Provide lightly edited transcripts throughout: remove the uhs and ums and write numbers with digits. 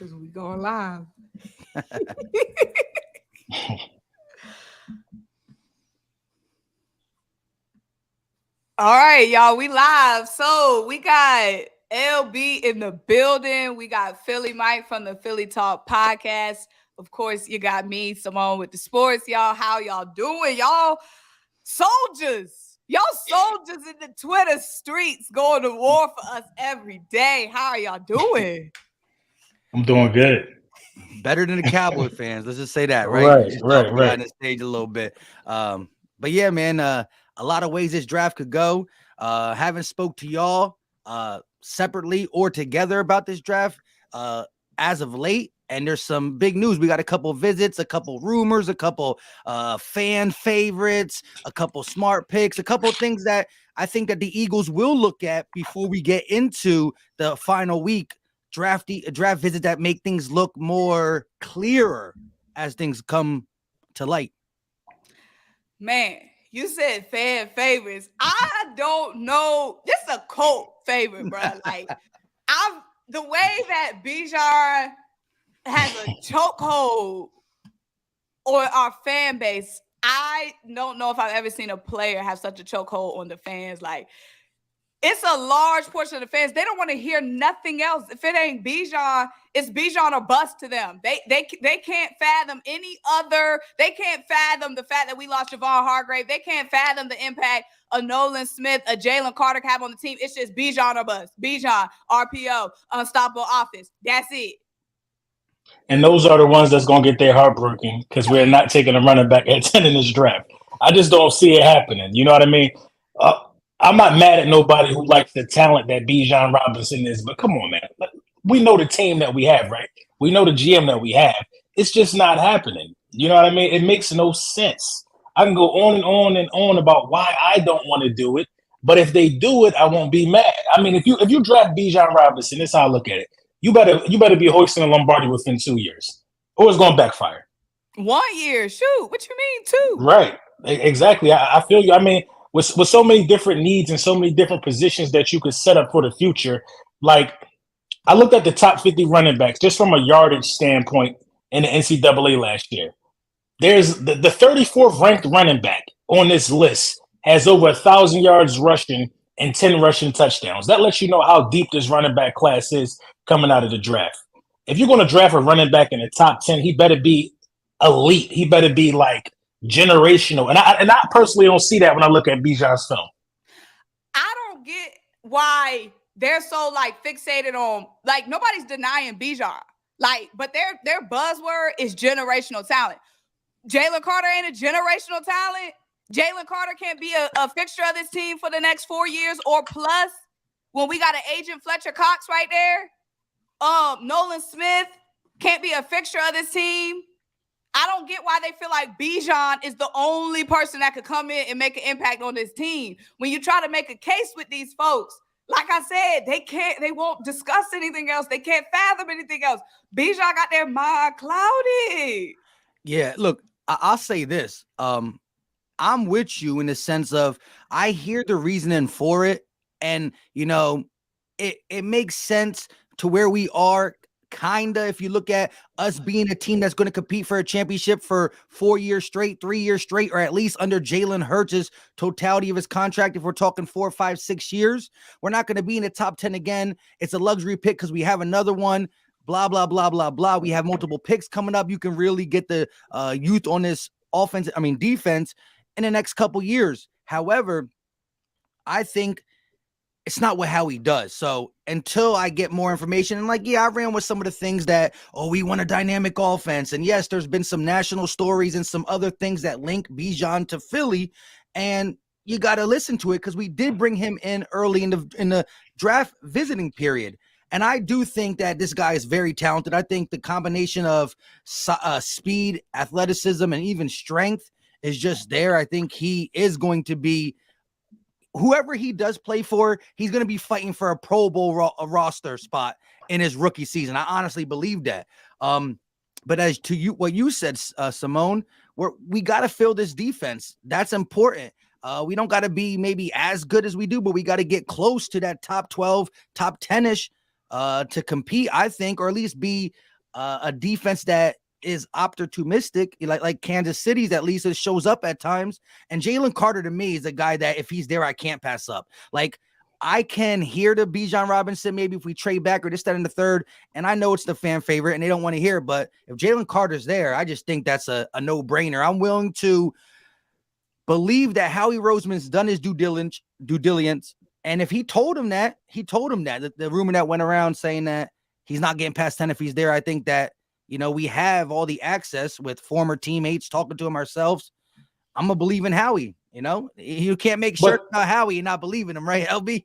Because we going live. All right, y'all, we live. So we got LB in the building. We got Philly Mike from the Philly Talk podcast. Of course, you got me, Symone, with the sports. Y'all, how y'all doing? Y'all soldiers. Y'all soldiers in the Twitter streets going to war for us every day. How are y'all doing? I'm doing good. Better than the Cowboy fans. Let's just say that, right? Right, Just right, talking right. behind the stage a little bit. But yeah, man, a lot of ways this draft could go. Haven't spoke to y'all separately or together about this draft as of late. And there's some big news. We got a couple visits, a couple rumors, a couple fan favorites, a couple smart picks, a couple things that I think that the Eagles will look at before we get into the final week draft visit that make things look more clearer as things come to light. Man, you said fan favorites. I don't know. This is a cult favorite, bro. Like, the way that Bijan has a chokehold on our fan base, I don't know if I've ever seen a player have such a chokehold on the fans. Like, it's a large portion of the fans. They don't want to hear nothing else. If it ain't Bijan, it's Bijan or bust to them. They can't fathom any other. They can't fathom the fact that we lost Javon Hargrave. They can't fathom the impact a Nolan Smith, a Jalen Carter have on the team. It's just Bijan or bust. Bijan, RPO, unstoppable offense. That's it. And those are the ones that's going to get their heart broken because we're not taking a running back at 10 in this draft. I just don't see it happening. You know what I mean? I'm not mad at nobody who likes the talent that Bijan Robinson is, but come on, man. We know the team that we have, right? We know the GM that we have. It's just not happening. You know what I mean? It makes no sense. I can go on and on and on about why I don't want to do it, but if they do it, I won't be mad. I mean, if you draft Bijan Robinson, this is how I look at it. You better be hoisting a Lombardi within 2 years, or it's going to backfire. 1 year, shoot. What you mean 2? Right, exactly. I feel you. I mean, with so many different needs and so many different positions that you could set up for the future. Like, I looked at the top 50 running backs just from a yardage standpoint in the NCAA last year. There's the 34th ranked running back on this list has over 1,000 yards rushing and 10 rushing touchdowns. That lets you know how deep this running back class is coming out of the draft. If you're going to draft a running back in the top 10, he better be elite. He better be like generational. And I personally don't see that when I look at Bijan's film. I don't get why they're so like fixated on, like, nobody's denying Bijan. Like, but their buzzword is generational talent. Jalen Carter ain't a generational talent. Jalen Carter can't be a fixture of this team for the next 4 years or plus when we got an agent Fletcher Cox right there. Nolan Smith can't be a fixture of this team. I don't get why they feel like Bijan is the only person that could come in and make an impact on this team. When you try to make a case with these folks, like I said, they won't discuss anything else. They can't fathom anything else. Bijan got their mind clouded. Yeah, look, I'll say this. I'm with you in the sense of I hear the reasoning for it. And, you know, it makes sense to where we are, kind of, if you look at us being a team that's going to compete for a championship for 4 years straight, 3 years straight, or at least under Jalen Hurts' totality of his contract. If we're talking 4, 5, 6 years, we're not going to be in the top 10 again. It's a luxury pick because we have another one. Blah, blah, blah, blah, blah. We have multiple picks coming up. You can really get the youth on this defense in the next couple years. However, I think it's not what Howie does. So until I get more information, and like, yeah, I ran with some of the things that, we want a dynamic offense. And yes, there's been some national stories and some other things that link Bijan to Philly. And you got to listen to it because we did bring him in early in the draft visiting period. And I do think that this guy is very talented. I think the combination of speed, athleticism, and even strength is just there. I think he is going to be, whoever he does play for, he's going to be fighting for a Pro Bowl roster spot in his rookie season. I honestly believe that. But as to you, what you said, Symone, we got to fill this defense. That's important. We don't got to be maybe as good as we do, but we got to get close to that top 12, top 10-ish to compete, I think, or at least be a defense that is opportunistic, like Kansas City's at least. It shows up at times. And Jalen Carter to me is a guy that if he's there, I can't pass up. Like, I can hear the Bijan Robinson, maybe if we trade back or this, that, and the third. And I know it's the fan favorite and they don't want to hear it, but if Jalen Carter's there, I just think that's a no-brainer. I'm willing to believe that Howie Roseman's done his due diligence. And if he told him that, the rumor that went around saying that he's not getting past 10 if he's there, I think that, we have all the access with former teammates talking to him ourselves. I'm going to believe in Howie. You can't make sure about Howie and not believe in him, right, LB?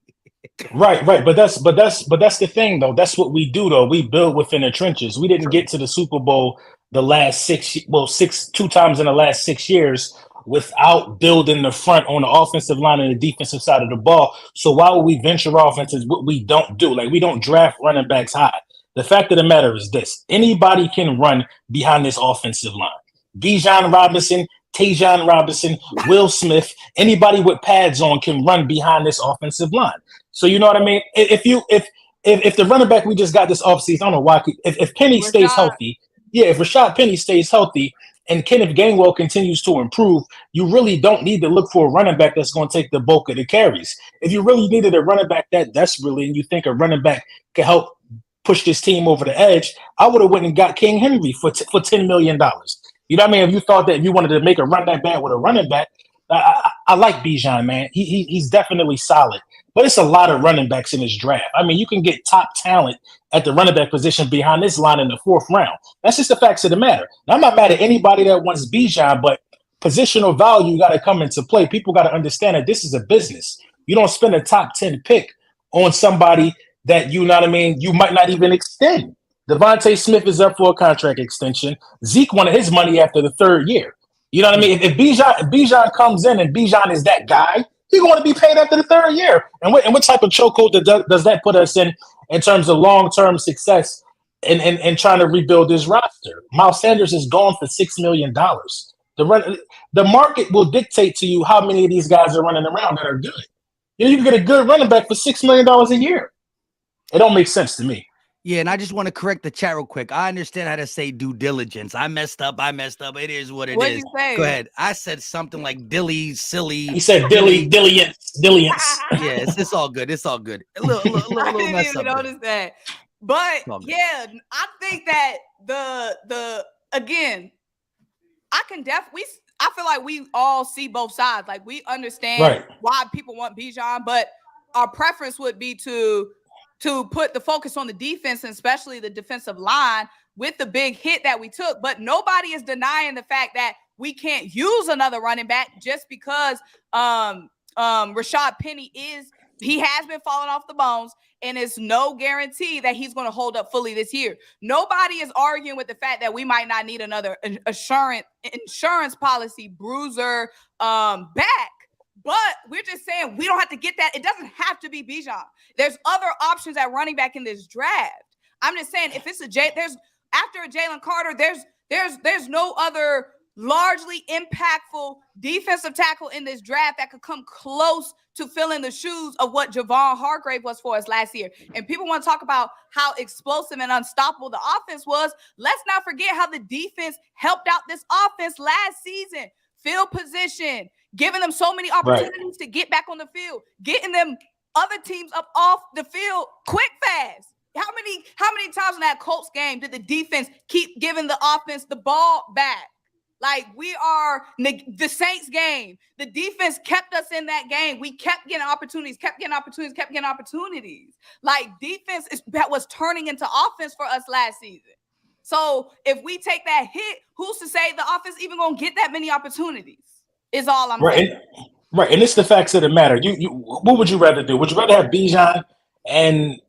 Right. But that's the thing, though. That's what we do, though. We build within the trenches. We didn't get to the Super Bowl the last two times in the last 6 years without building the front on the offensive line and the defensive side of the ball. So why would we venture off into what we don't do? Like, we don't draft running backs high. The fact of the matter is this: anybody can run behind this offensive line. Bijan Robinson, Tajon Robinson, Will Smith, anybody with pads on can run behind this offensive line. So you know what I mean? If the running back we just got this offseason, I don't know why. If Penny stays healthy, if Rashad Penny stays healthy and Kenneth Gainwell continues to improve, you really don't need to look for a running back that's going to take the bulk of the carries. If you really needed a running back that desperately, and you think a running back can help push this team over the edge, I would have went and got King Henry for $10 million. You know what I mean? If you thought that you wanted to make a run that bad with a running back, I like Bijan, man. He's definitely solid. But it's a lot of running backs in this draft. I mean, you can get top talent at the running back position behind this line in the 4th round. That's just the facts of the matter. Now, I'm not mad at anybody that wants Bijan, but positional value got to come into play. People got to understand that this is a business. You don't spend a top 10 pick on somebody that, you know what I mean, you might not even extend. Devontae Smith is up for a contract extension. Zeke wanted his money after the 3rd year. You know what I mean? If Bijan comes in and Bijan is that guy, he's going to be paid after the 3rd year. And what type of chokehold does that put us in terms of long-term success and trying to rebuild this roster? Miles Sanders is gone for $6 million. The market will dictate to you how many of these guys are running around that are good. You can get a good running back for $6 million a year. It don't make sense to me. Yeah, and I just want to correct the chat real quick. I understand how to say due diligence. I messed up. It is what it is. What did you say? Go ahead. I said something like silly. He said diligence. Yeah, it's all good. It's all good. A little I didn't mess even up notice that. But yeah, I think that again, I feel like we all see both sides. Like, we understand why people want Bijan, but our preference would be to put the focus on the defense, and especially the defensive line, with the big hit that we took. But nobody is denying the fact that we can't use another running back just because Rashad Penny has been falling off the bones, and it's no guarantee that he's going to hold up fully this year. Nobody is arguing with the fact that we might not need another insurance policy bruiser back. But we're just saying we don't have to get that. It doesn't have to be Bijan. There's other options at running back in this draft. I'm just saying, if it's after a Jalen Carter, there's no other largely impactful defensive tackle in this draft that could come close to filling the shoes of what Javon Hargrave was for us last year. And people want to talk about how explosive and unstoppable the offense was. Let's not forget how the defense helped out this offense last season. Field position, giving them so many opportunities to get back on the field, getting them other teams up off the field quick, fast. How many times in that Colts game did the defense keep giving the offense the ball back? Like, the Saints game, the defense kept us in that game. We kept getting opportunities. Like, defense was turning into offense for us last season. So if we take that hit, who's to say the offense even going to get that many opportunities? Is all I'm saying. Right, and it's the facts of the matter. What would you rather do? Would you rather have Bijan and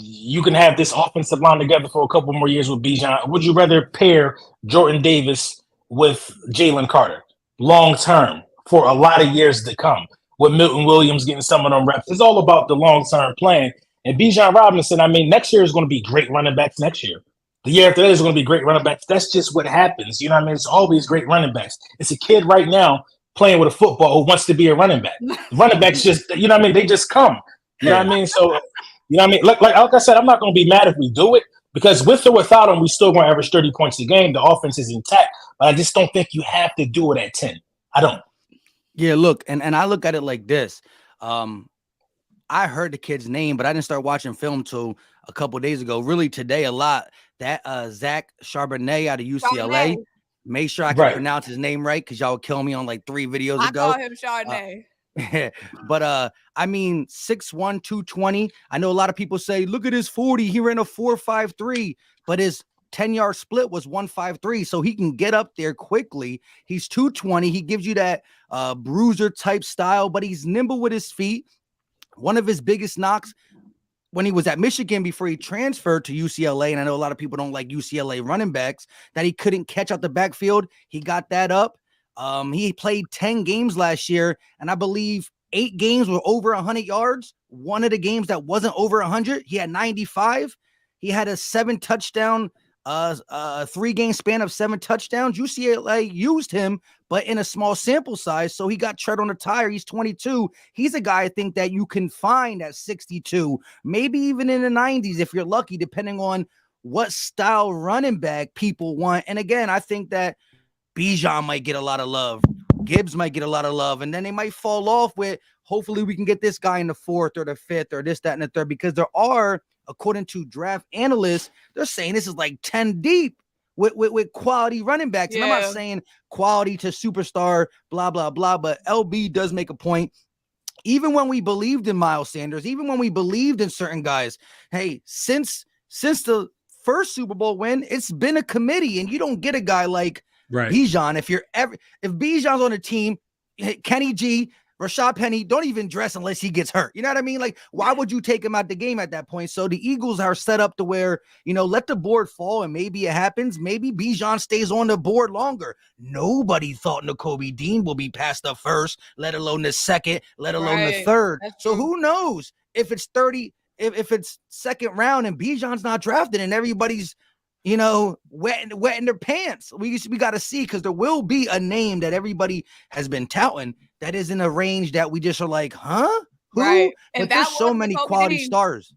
you can have this offensive line together for a couple more years with Bijan? Would you rather pair Jordan Davis with Jalen Carter long term for a lot of years to come, with Milton Williams getting some of them reps? It's all about the long-term plan. And Bijan Robinson, I mean, next year is going to be great running backs next year. The year after that is going to be great running backs. That's just what happens. You know what I mean? It's always great running backs. It's a kid right now playing with a football who wants to be a running back. Running backs just, you know what I mean? They just come. You know what I mean? So You know what I mean? Like I said, I'm not going to be mad if we do it because with or without him, we still going to average 30 points a game. The offense is intact, but I just don't think you have to do it at 10. I don't. Yeah, look, and I look at it like this. I heard the kid's name, but I didn't start watching film till a couple days ago. Really today a lot. That Zach Charbonnet out of UCLA. Chardonnay. Make sure I can pronounce his name right because y'all would kill me on like 3 videos ago. I call him Chardonnay. But I mean 6'1", 220. I know a lot of people say, look at his 40. He ran a 4.53, but his 10-yard split was 1.53, so he can get up there quickly. He's 220. He gives you that bruiser type style, but he's nimble with his feet. One of his biggest knocks when he was at Michigan before he transferred to UCLA, and I know a lot of people don't like UCLA running backs, that he couldn't catch out the backfield. He got that up. He played 10 games last year, and I believe 8 games were over 100 yards. One of the games that wasn't over 100, he had 95. He had a 7-touchdown 3-game span of 7 touchdowns. UCLA used him, but in a small sample size. So he got tread on the tire. He's 22. He's a guy I think that you can find at 62, maybe even in the 90s if you're lucky, depending on what style running back people want. And again, I think that Bijan might get a lot of love. Gibbs might get a lot of love. And then they might fall off with, hopefully we can get this guy in the 4th or the 5th or this, that, and the 3rd, because there are, according to draft analysts, they're saying this is like 10 deep with quality running backs. And I'm not saying quality to superstar, blah, blah, blah, but LB does make a point. Even when we believed in Miles Sanders, even when we believed in certain guys, hey, since the first Super Bowl win, it's been a committee, and you don't get a guy like Bijan. If Bijan's on a team, Kenny G, Rashad Penny, don't even dress unless he gets hurt. You know what I mean? Like, why would you take him out the game at that point? So the Eagles are set up to where, let the board fall, and maybe it happens. Maybe Bijan stays on the board longer. Nobody thought Nakobe Dean will be past the 1st, let alone the 2nd, let alone the 3rd. So who knows if it's 30, if it's 2nd round and Bijan's not drafted and everybody's, wetting their pants. We got to see, because there will be a name that everybody has been touting that is in a range that we just are like, huh? Who? Right. But there's so many quality stars.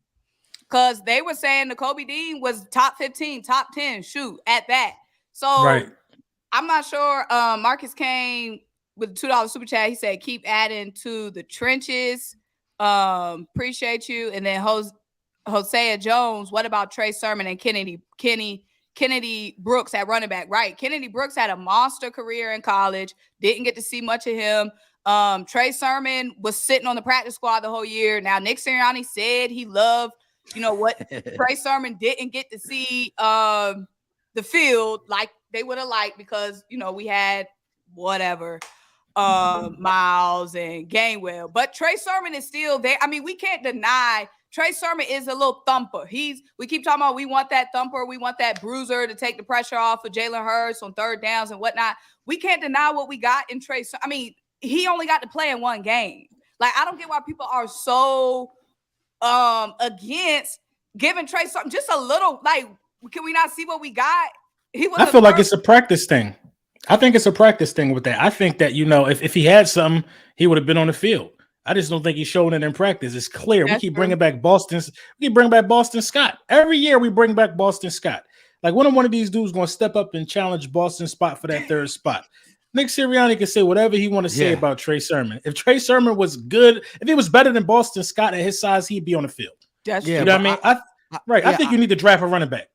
Because they were saying Nakobe Dean was top 15, top 10, shoot, at that. So I'm not sure. Marcus came with a $2 super chat. He said, keep adding to the trenches. Appreciate you. And then Hosea Jones, what about Trey Sermon and Kennedy Brooks at running back? Right. Kennedy Brooks had a monster career in college. Didn't get to see much of him. Trey Sermon was sitting on the practice squad the whole year. Now, Nick Sirianni said he loved, what Trey Sermon didn't get to see the field like they would have liked, because, we had whatever, Miles and Gainwell. But Trey Sermon is still there. I mean, we can't deny Trey Sermon is a little thumper. We keep talking about we want that thumper, we want that bruiser to take the pressure off of Jalen Hurts on 3rd downs and whatnot. We can't deny what we got in Trey Sermon. I mean, he only got to play in 1 game. Like, I don't get why people are so against giving Trey Sermon just a little. Like, can we not see what we got? I feel like it's a practice thing. I think it's a practice thing with that. I think that, if he had something, he would have been on the field. I just don't think he's showing it in practice. It's clear. We keep bringing back Boston Scott. Every year we bring back Boston Scott. Like, when one of these dudes going to step up and challenge Boston spot for that 3rd spot? Nick Sirianni can say whatever he want to say about Trey Sermon. If Trey Sermon was good, if he was better than Boston Scott at his size, he'd be on the field. You know what I mean? I think you need to draft a running back.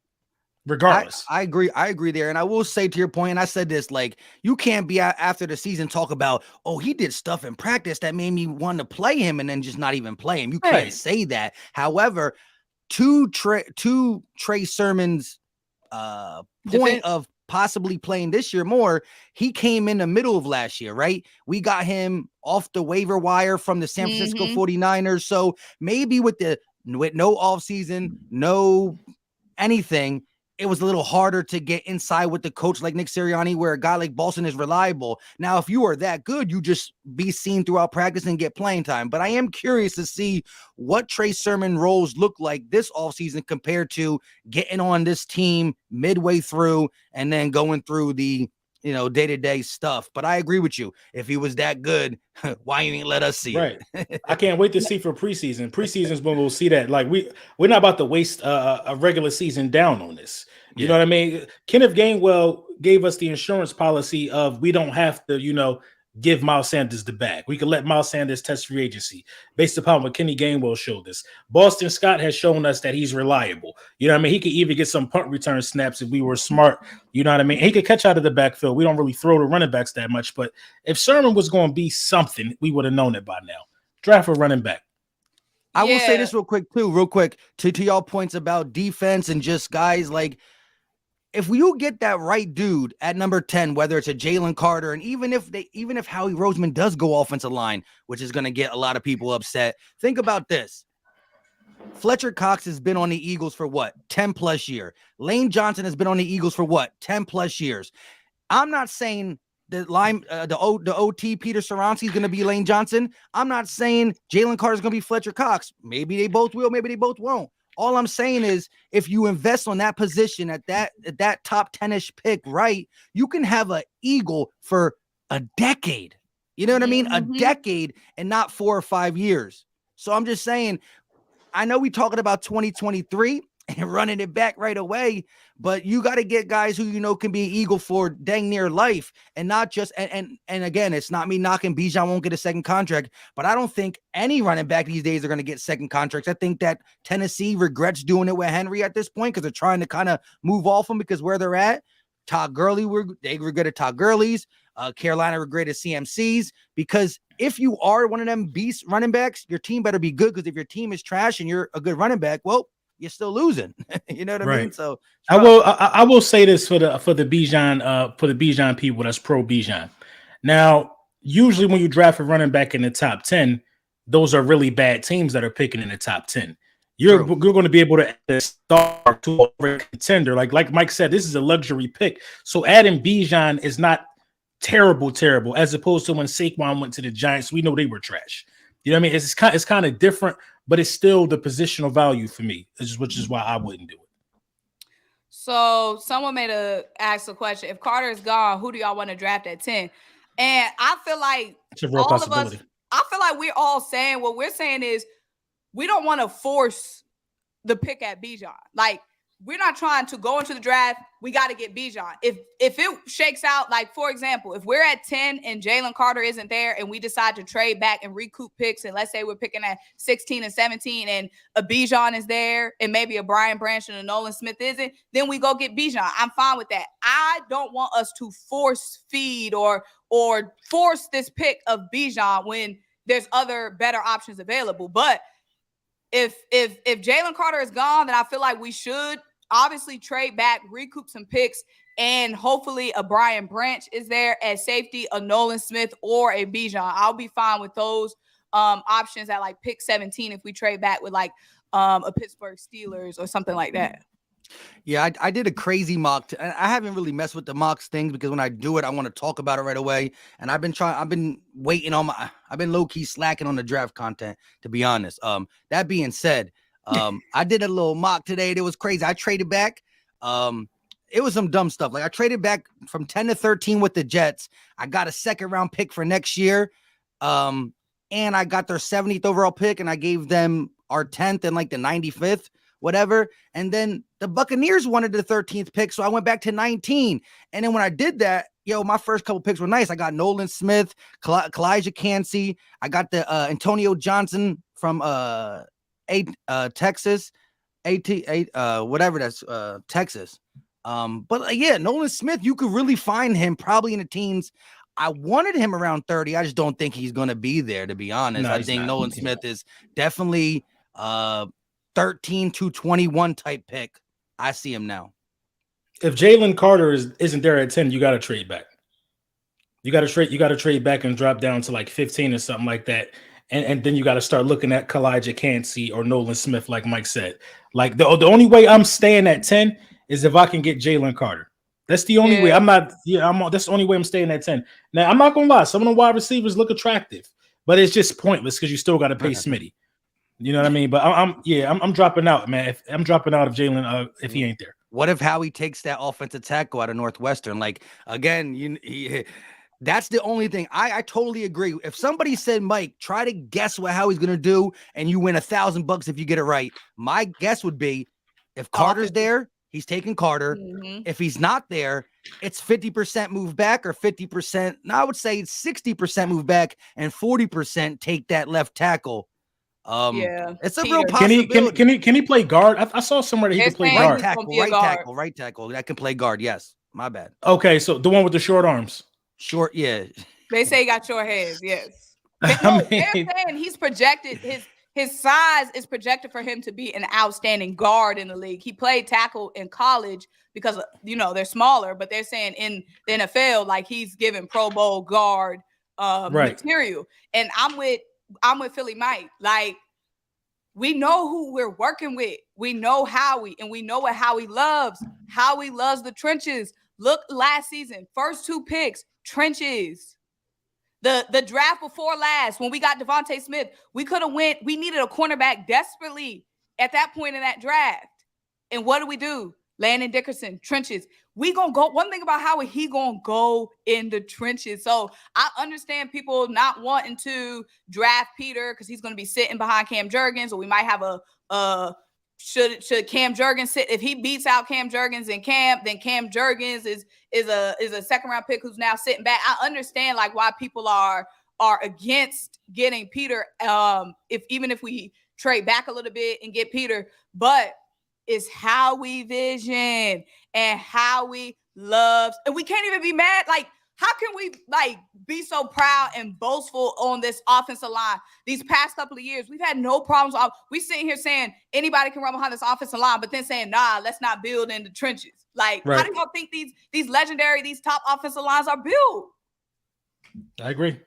Regardless, I agree there. And I will say, to your point, and I said this, like, you can't be out after the season talk about, oh, he did stuff in practice that made me want to play him, and then just not even play him. You can't say that. However, to Trey Sermon's point of possibly playing this year more, he came in the middle of last year, right? We got him off the waiver wire from the San Francisco 49ers. So maybe with no offseason, no anything, it was a little harder to get inside with the coach like Nick Sirianni, where a guy like Boston is reliable. Now, if you are that good, you just be seen throughout practice and get playing time. But I am curious to see what Trey Sermon roles look like this offseason compared to getting on this team midway through and then going through the day-to-day stuff. But I agree with you. If he was that good, why you ain't let us see Right. it? I can't wait to see for preseason. Preseason is when we'll see that. Like we're not about to waste a regular season down on this. You know what I mean? Kenneth Gainwell gave us the insurance policy of we don't have to, give Miles Sanders the bag. We can let Miles Sanders test free agency based upon what Kenny Gainwell showed us. Boston Scott has shown us that he's reliable. You know what I mean? He could even get some punt return snaps if we were smart. You know what I mean? He could catch out of the backfield. We don't really throw the running backs that much, but if Sherman was going to be something, we would have known it by now. Draft a running back. I will say this real quick to y'all points about defense and just guys like, if you get that right dude at number 10, whether it's a Jalen Carter, and even if Howie Roseman does go offensive line, which is going to get a lot of people upset, think about this. Fletcher Cox has been on the Eagles for what? 10 plus years. Lane Johnson has been on the Eagles for what? 10 plus years. I'm not saying the OT Peter Skoronski is going to be Lane Johnson. I'm not saying Jalen Carter is going to be Fletcher Cox. Maybe they both will, maybe they both won't. All I'm saying is if you invest on that position at that top 10-ish pick, right, you can have an Eagle for a decade. You know what I mean? A decade and not 4 or 5 years. So I'm just saying, I know we're talking about 2023 and running it back right away, but you got to get guys who, can be an Eagle for dang near life and not just, and again, it's not me knocking Bijan won't get a second contract, but I don't think any running back these days are going to get second contracts. I think that Tennessee regrets doing it with Henry at this point because they're trying to kind of move off him because where they're at. Todd Gurley, they regretted Todd Gurley's. Carolina regretted CMC's because if you are one of them beast running backs, your team better be good because if your team is trash and you're a good running back, well, you're still losing. You know what I mean? So I will say this for the Bijan people that's pro Bijan. Now, usually when you draft a running back in the top 10, those are really bad teams that are picking in the top 10. You're going to be able to start to a contender. Like Mike said, this is a luxury pick. So adding Bijan is not terrible, as opposed to when Saquon went to the Giants. We know they were trash. You know what I mean? It's kind of different, but it's still the positional value for me, which is why I wouldn't do it. So someone asked a question. If Carter is gone, who do y'all want to draft at 10? And I feel like it's a real possibility. I feel like we're all saying what we're saying is we don't want to force the pick at Bijan. Like, we're not trying to go into the draft. We got to get Bijan. If it shakes out, like, for example, if we're at 10 and Jalen Carter isn't there and we decide to trade back and recoup picks, and let's say we're picking at 16 and 17 and a Bijan is there and maybe a Brian Branch and a Nolan Smith isn't, then we go get Bijan. I'm fine with that. I don't want us to force feed or force this pick of Bijan when there's other better options available. But if Jalen Carter is gone, then I feel like we should obviously trade back, recoup some picks, and hopefully a Brian Branch is there at safety, a Nolan Smith, or a Bijan. I'll be fine with those options at like pick 17 if we trade back with like a Pittsburgh Steelers or something like that. Yeah, I did a crazy mock. I haven't really messed with the mocks things because when I do it, I want to talk about it right away. And I've been low key slacking on the draft content, to be honest. That being said, I did a little mock today. It was crazy. I traded back. It was some dumb stuff. Like I traded back from 10 to 13 with the Jets. I got a second round pick for next year. And I got their 70th overall pick and I gave them our 10th and like the 95th. Whatever. And then the Buccaneers wanted the 13th pick. So I went back to 19. And then when I did that, my first couple picks were nice. I got Nolan Smith, Kalijah Cansey. I got the Antonio Johnson from Texas, whatever that's Texas. But yeah, Nolan Smith, you could really find him probably in the teams. I wanted him around 30. I just don't think he's going to be there, to be honest. No, I think Nolan Smith is definitely 13 to 21 type pick. I see him now. If Jalen Carter isn't there at 10, you got to trade back. You got to trade back and drop down to like 15 or something like that. And then you got to start looking at Kalijah Cansey or Nolan Smith, like Mike said. Like the only way I'm staying at 10 is if I can get Jalen Carter. That's the only way. That's the only way I'm staying at 10. Now, I'm not going to lie. Some of the wide receivers look attractive, but it's just pointless because you still got to pay Smitty. You know what I mean? But I'm dropping out, man. I'm dropping out of Jalen if he ain't there. What if Howie takes that offensive tackle out of Northwestern? Like, again, that's the only thing. I totally agree. If somebody said, Mike, try to guess what Howie's going to do, and you win $1,000 if you get it right, my guess would be if Carter's there, he's taking Carter. Mm-hmm. If he's not there, it's 50% move back or 50%. No, I would say 60% move back and 40% take that left tackle. Yeah, it's a Peter. real possibility. Can he play guard? I saw somewhere that he could play guard. Right tackle. That can play guard. Yes, my bad. Okay, so the one with the short arms. Short, yeah. They say he got short hands. Yes, they're saying he's projected. His size is projected for him to be an outstanding guard in the league. He played tackle in college because they're smaller, but they're saying in the NFL, like he's given Pro Bowl guard material. And I'm with Philly Mike. Like, we know who we're working with. We know Howie, and we know what Howie loves. Howie loves the trenches. Look, last season, first 2 picks, trenches. The draft before last, when we got Devontae Smith, we could have went. We needed a cornerback desperately at that point in that draft. And what do? Landon Dickerson, trenches. We gonna go. One thing about Howie, he gonna go in the trenches. So I understand people not wanting to draft Peter because he's gonna be sitting behind Cam Jurgens, or we might have should Cam Jurgens sit? If he beats out Cam Jurgens and then Cam Jurgens is a second round pick who's now sitting back. I understand like why people are against getting Peter. Even if we trade back a little bit and get Peter, but it's Howie vision and Howie loves, and we can't even be mad. Like, how can we be so proud and boastful on this offensive line? These past couple of years, we've had no problems. We sitting here saying anybody can run behind this offensive line, but then saying, nah, let's not build in the trenches. Like, How do y'all think these legendary, these top offensive lines are built? I agree.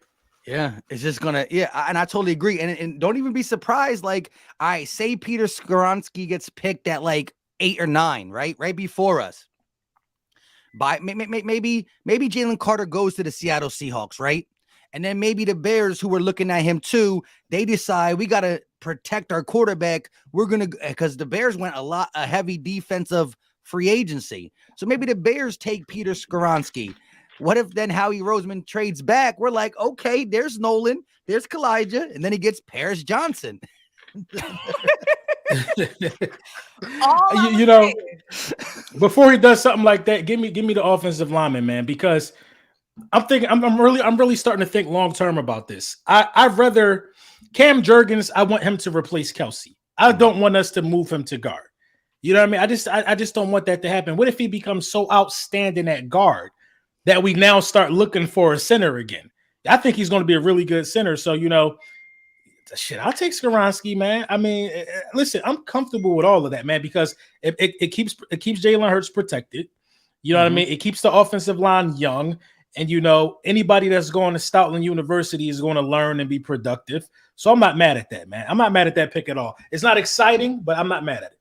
Yeah, it's just gonna, and I totally agree. And don't even be surprised. Like, I say Peter Skoronski gets picked at like 8 or 9, right before us. By maybe Jalen Carter goes to the Seattle Seahawks, right? And then maybe the Bears, who were looking at him too, they decide we got to protect our quarterback. We're going to, because the Bears went a heavy defensive free agency. So maybe the Bears take Peter Skoronski. What if then Howie Roseman trades back? We're like, okay, there's Nolan, there's Kalijah, and then he gets Paris Johnson. Before he does something like that, give me the offensive lineman, man, because I'm really starting to think long term about this. I'd rather Cam Jurgens. I want him to replace Kelsey. I don't want us to move him to guard. You know what I mean? I just don't want that to happen. What if he becomes so outstanding at guard that we now start looking for a center again? I think he's going to be a really good center. So, shit, I'll take Skoronski, man. I mean, listen, I'm comfortable with all of that, man, because it keeps Jalen Hurts protected. You know what I mean? It keeps the offensive line young. And, anybody that's going to Stoutland University is going to learn and be productive. So I'm not mad at that, man. I'm not mad at that pick at all. It's not exciting, but I'm not mad at it.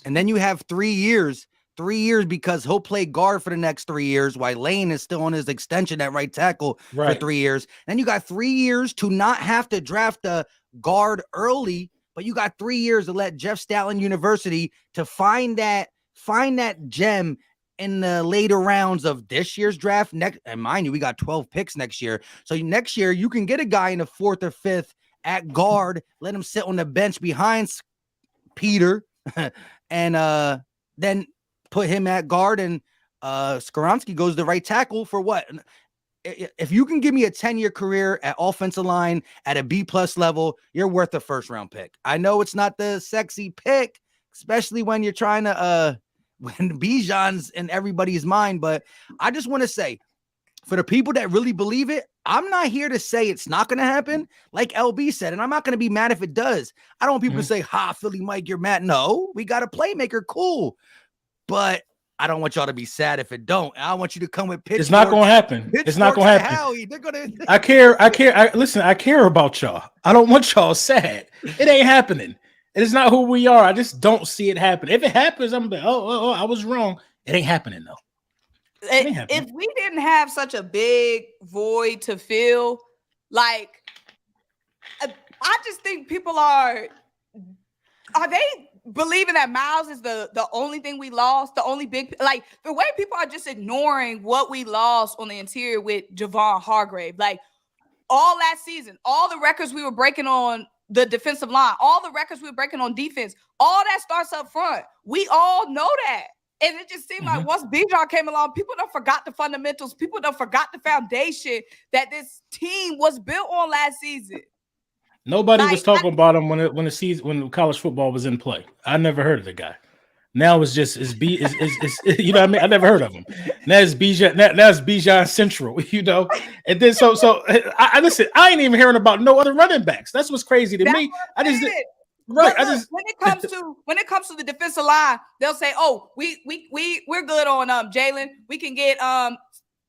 And then you have 3 years. 3 years because he'll play guard for the next 3 years while Lane is still on his extension at right tackle for 3 years. Then you got 3 years to not have to draft a guard early, but you got 3 years to let Jeff Stoutland University to find that gem in the later rounds of this year's draft. And mind you, we got 12 picks next year. So next year you can get a guy in the 4th or 5th at guard, let him sit on the bench behind Peter, and then put him at guard, and Skoronski goes to right tackle for what? If you can give me a 10-year career at offensive line at a B+ level, you're worth a 1st-round pick. I know it's not the sexy pick, especially when you're trying to when Bijan's in everybody's mind. But I just want to say, for the people that really believe it, I'm not here to say it's not going to happen, like LB said, and I'm not going to be mad if it does. I don't want people to say, Philly Mike, you're mad. No, we got a playmaker. Cool. But I don't want y'all to be sad if it don't. I want you to come with pitchforks. It's not going to happen. It's not going to happen. Howie. They're gonna... I care. Listen, I care about y'all. I don't want y'all sad. It ain't happening. It is not who we are. I just don't see it happen. If it happens, I'm like, oh, I was wrong. It ain't happening though. If we didn't have such a big void to fill, like, I just think people are they believing that Miles is the only thing we lost, the only big, like the way people are just ignoring what we lost on the interior with Javon Hargrave, like all last season, all the records we were breaking on the defensive line, all the records we were breaking on defense, all that starts up front. We all know that. And it just seemed like once Bijan came along, people don't forgot the fundamentals. People don't forgot the foundation that this team was built on last season. Nobody was talking about him when college football was in play. I never heard of the guy. Now it's just you know what I mean? I never heard of him. Now it's Bijan. Now it's Bijan Central. You know, and then so I listen. I ain't even hearing about no other running backs. That's what's crazy to me. Right. Look, when it comes to the defensive line, they'll say, "Oh, we're good on Jalen. We can get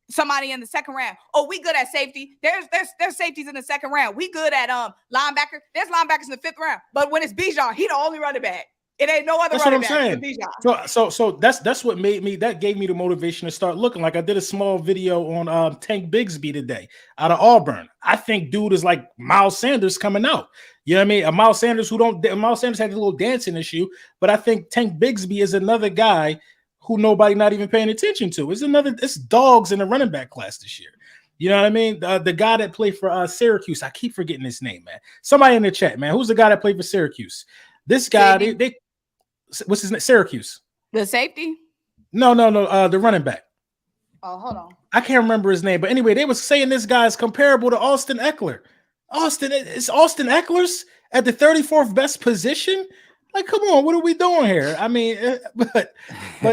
somebody in the second round. Oh, we good at safety. There's safeties in the second round. We good at linebacker. There's linebackers in the fifth round. But when it's Bijan, he the only running back. It ain't no other running back. So that's what gave me the motivation to start looking. Like I did a small video on Tank Bigsby today out of Auburn. I think dude is like Miles Sanders coming out. You know what I mean? Miles Sanders had a little dancing issue, but I think Tank Bigsby is another guy who nobody not even paying attention to. It's dogs in the running back class this year. You know what I mean? The guy that played for Syracuse, I keep forgetting his name, man. Somebody in the chat, man. Who's the guy that played for Syracuse? This guy, what's his name? Syracuse. The safety? No. The running back. Oh, hold on. I can't remember his name, but anyway, they were saying this guy is comparable to Austin Eckler. Austin Eckler's at the 34th best position. Like, come on, what are we doing here? I mean, but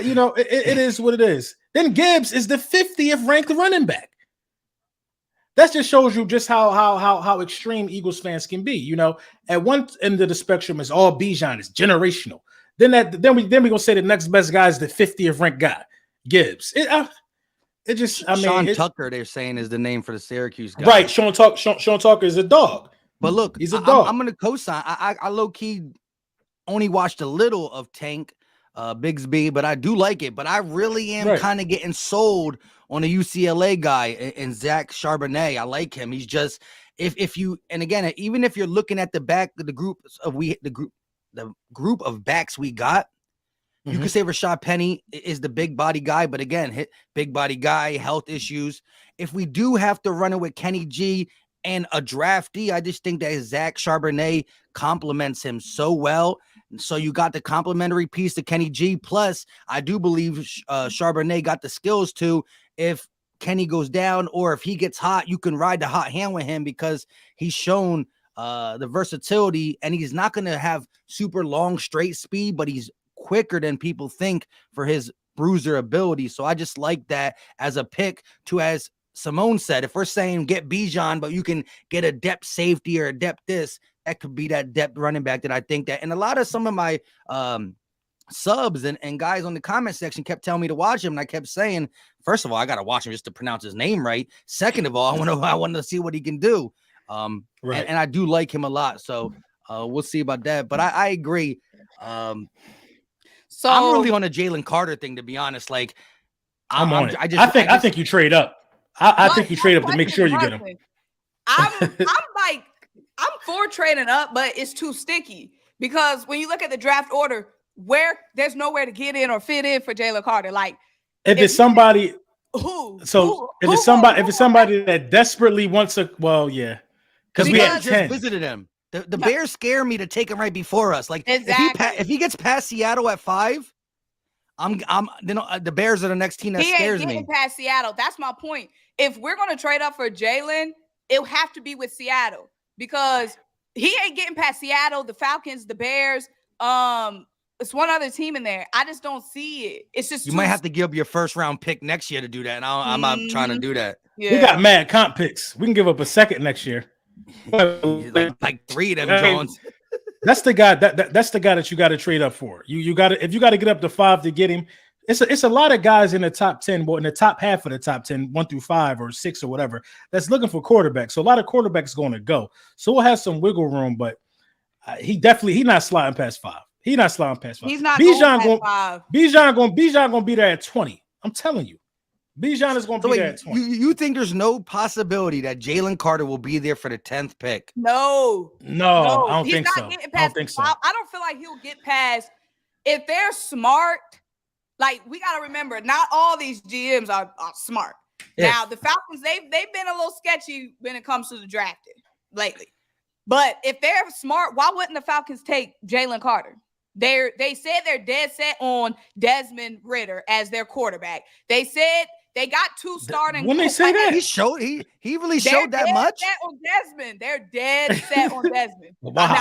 you know, it is what it is. Then Gibbs is the 50th ranked running back. That just shows you just how extreme Eagles fans can be. You know, at one end of the spectrum is all Bijan is generational. Then we gonna say the next best guy is the 50th ranked guy, Gibbs. Sean Tucker, they're saying, is the name for the Syracuse guy. Right, Sean Tucker is a dog. But look, he's a dog. I'm gonna co-sign. I low key only watched a little of Tank Bigsby, but I do like it. But I really am kind of getting sold on a UCLA guy and Zach Charbonnet. I like him. He's just if you, and again, even if you're looking at the group of backs we got, you could say Rashad Penny is the big body guy, but again, big body guy, health issues. If we do have to run it with Kenny G and a draftee, I just think that Zach Charbonnet complements him so well. So you got the complimentary piece to Kenny G. Plus, I do believe Charbonnet got the skills to, if Kenny goes down or if he gets hot, you can ride the hot hand with him because he's shown the versatility, and he's not going to have super long straight speed, but he's quicker than people think for his bruiser ability. So I just like that as a pick to, as Symone said, if we're saying get Bijan, but you can get a depth safety or a depth this, that could be that depth running back that I think that. And a lot of some of my subs and guys on the comment section kept telling me to watch him. And I kept saying, first of all, I got to watch him just to pronounce his name right. Second of all, I want to see what he can do. And I do like him a lot. So we'll see about that. But I agree. So I'm really on a Jalen Carter thing, to be honest. Like, I think you trade up. I think you trade up to make sure you get him. I'm for trading up, but it's too sticky because when you look at the draft order, there's nowhere to get in or fit in for Jalen Carter. Like, if it's somebody if it's somebody that desperately wants because we had 10. Just visited him. The Bears scare me to take him right before us. Like, exactly. if he gets past Seattle at 5, the Bears are the next team that scares me. He ain't getting past Seattle. That's my point. If we're gonna trade up for Jalen, it'll have to be with Seattle because he ain't getting past Seattle, the Falcons, the Bears. It's one other team in there. I just don't see it. It's just you might have to give up your first round pick next year to do that. And I'm not trying to do that. Yeah. We got mad comp picks. We can give up a second next year. like 3 of them Jones. That's the guy that's the guy that you got to trade up for. You got to, if you got to get up to 5 to get him. It's a lot of guys in the top 10, in the top half of the top 10, 1 through 5 or 6 or whatever, that's looking for quarterbacks. So a lot of quarterbacks going to go. So we'll have some wiggle room, but he's not sliding past 5. He's not sliding past 5. He's not Bijan going 5. Bijan going to be there at 20. I'm telling you. Bijan is going to be there at 20. You think there's no possibility that Jalen Carter will be there for the 10th pick? No, I don't think so. I don't think so. I don't feel like he'll get past. If they're smart, like we got to remember, not all these GMs are smart. Yeah. Now the Falcons, they've been a little sketchy when it comes to the drafting lately. But if they're smart, why wouldn't the Falcons take Jalen Carter? They said they're dead set on Desmond Ridder as their quarterback. They said they got two starting. When they say that, he really showed that much. Set on Desmond. They're dead set on Desmond. Wow. Now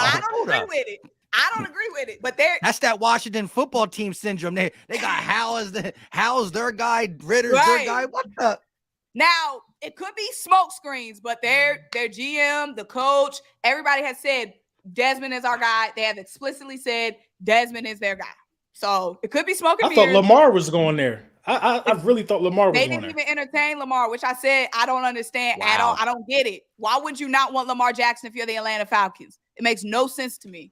I don't agree with it. But that's that Washington football team syndrome. They got Howell's their guy, Ridder's their guy. What the? Now it could be smoke screens, but their GM, the coach, everybody has said Desmond is our guy. They have explicitly said Desmond is their guy. So it could be smoke and mirrors. I thought Lamar was going there. I really thought Lamar was going there. They didn't even entertain Lamar, which I said I don't understand at all. I don't get it. Why would you not want Lamar Jackson if you're the Atlanta Falcons? It makes no sense to me.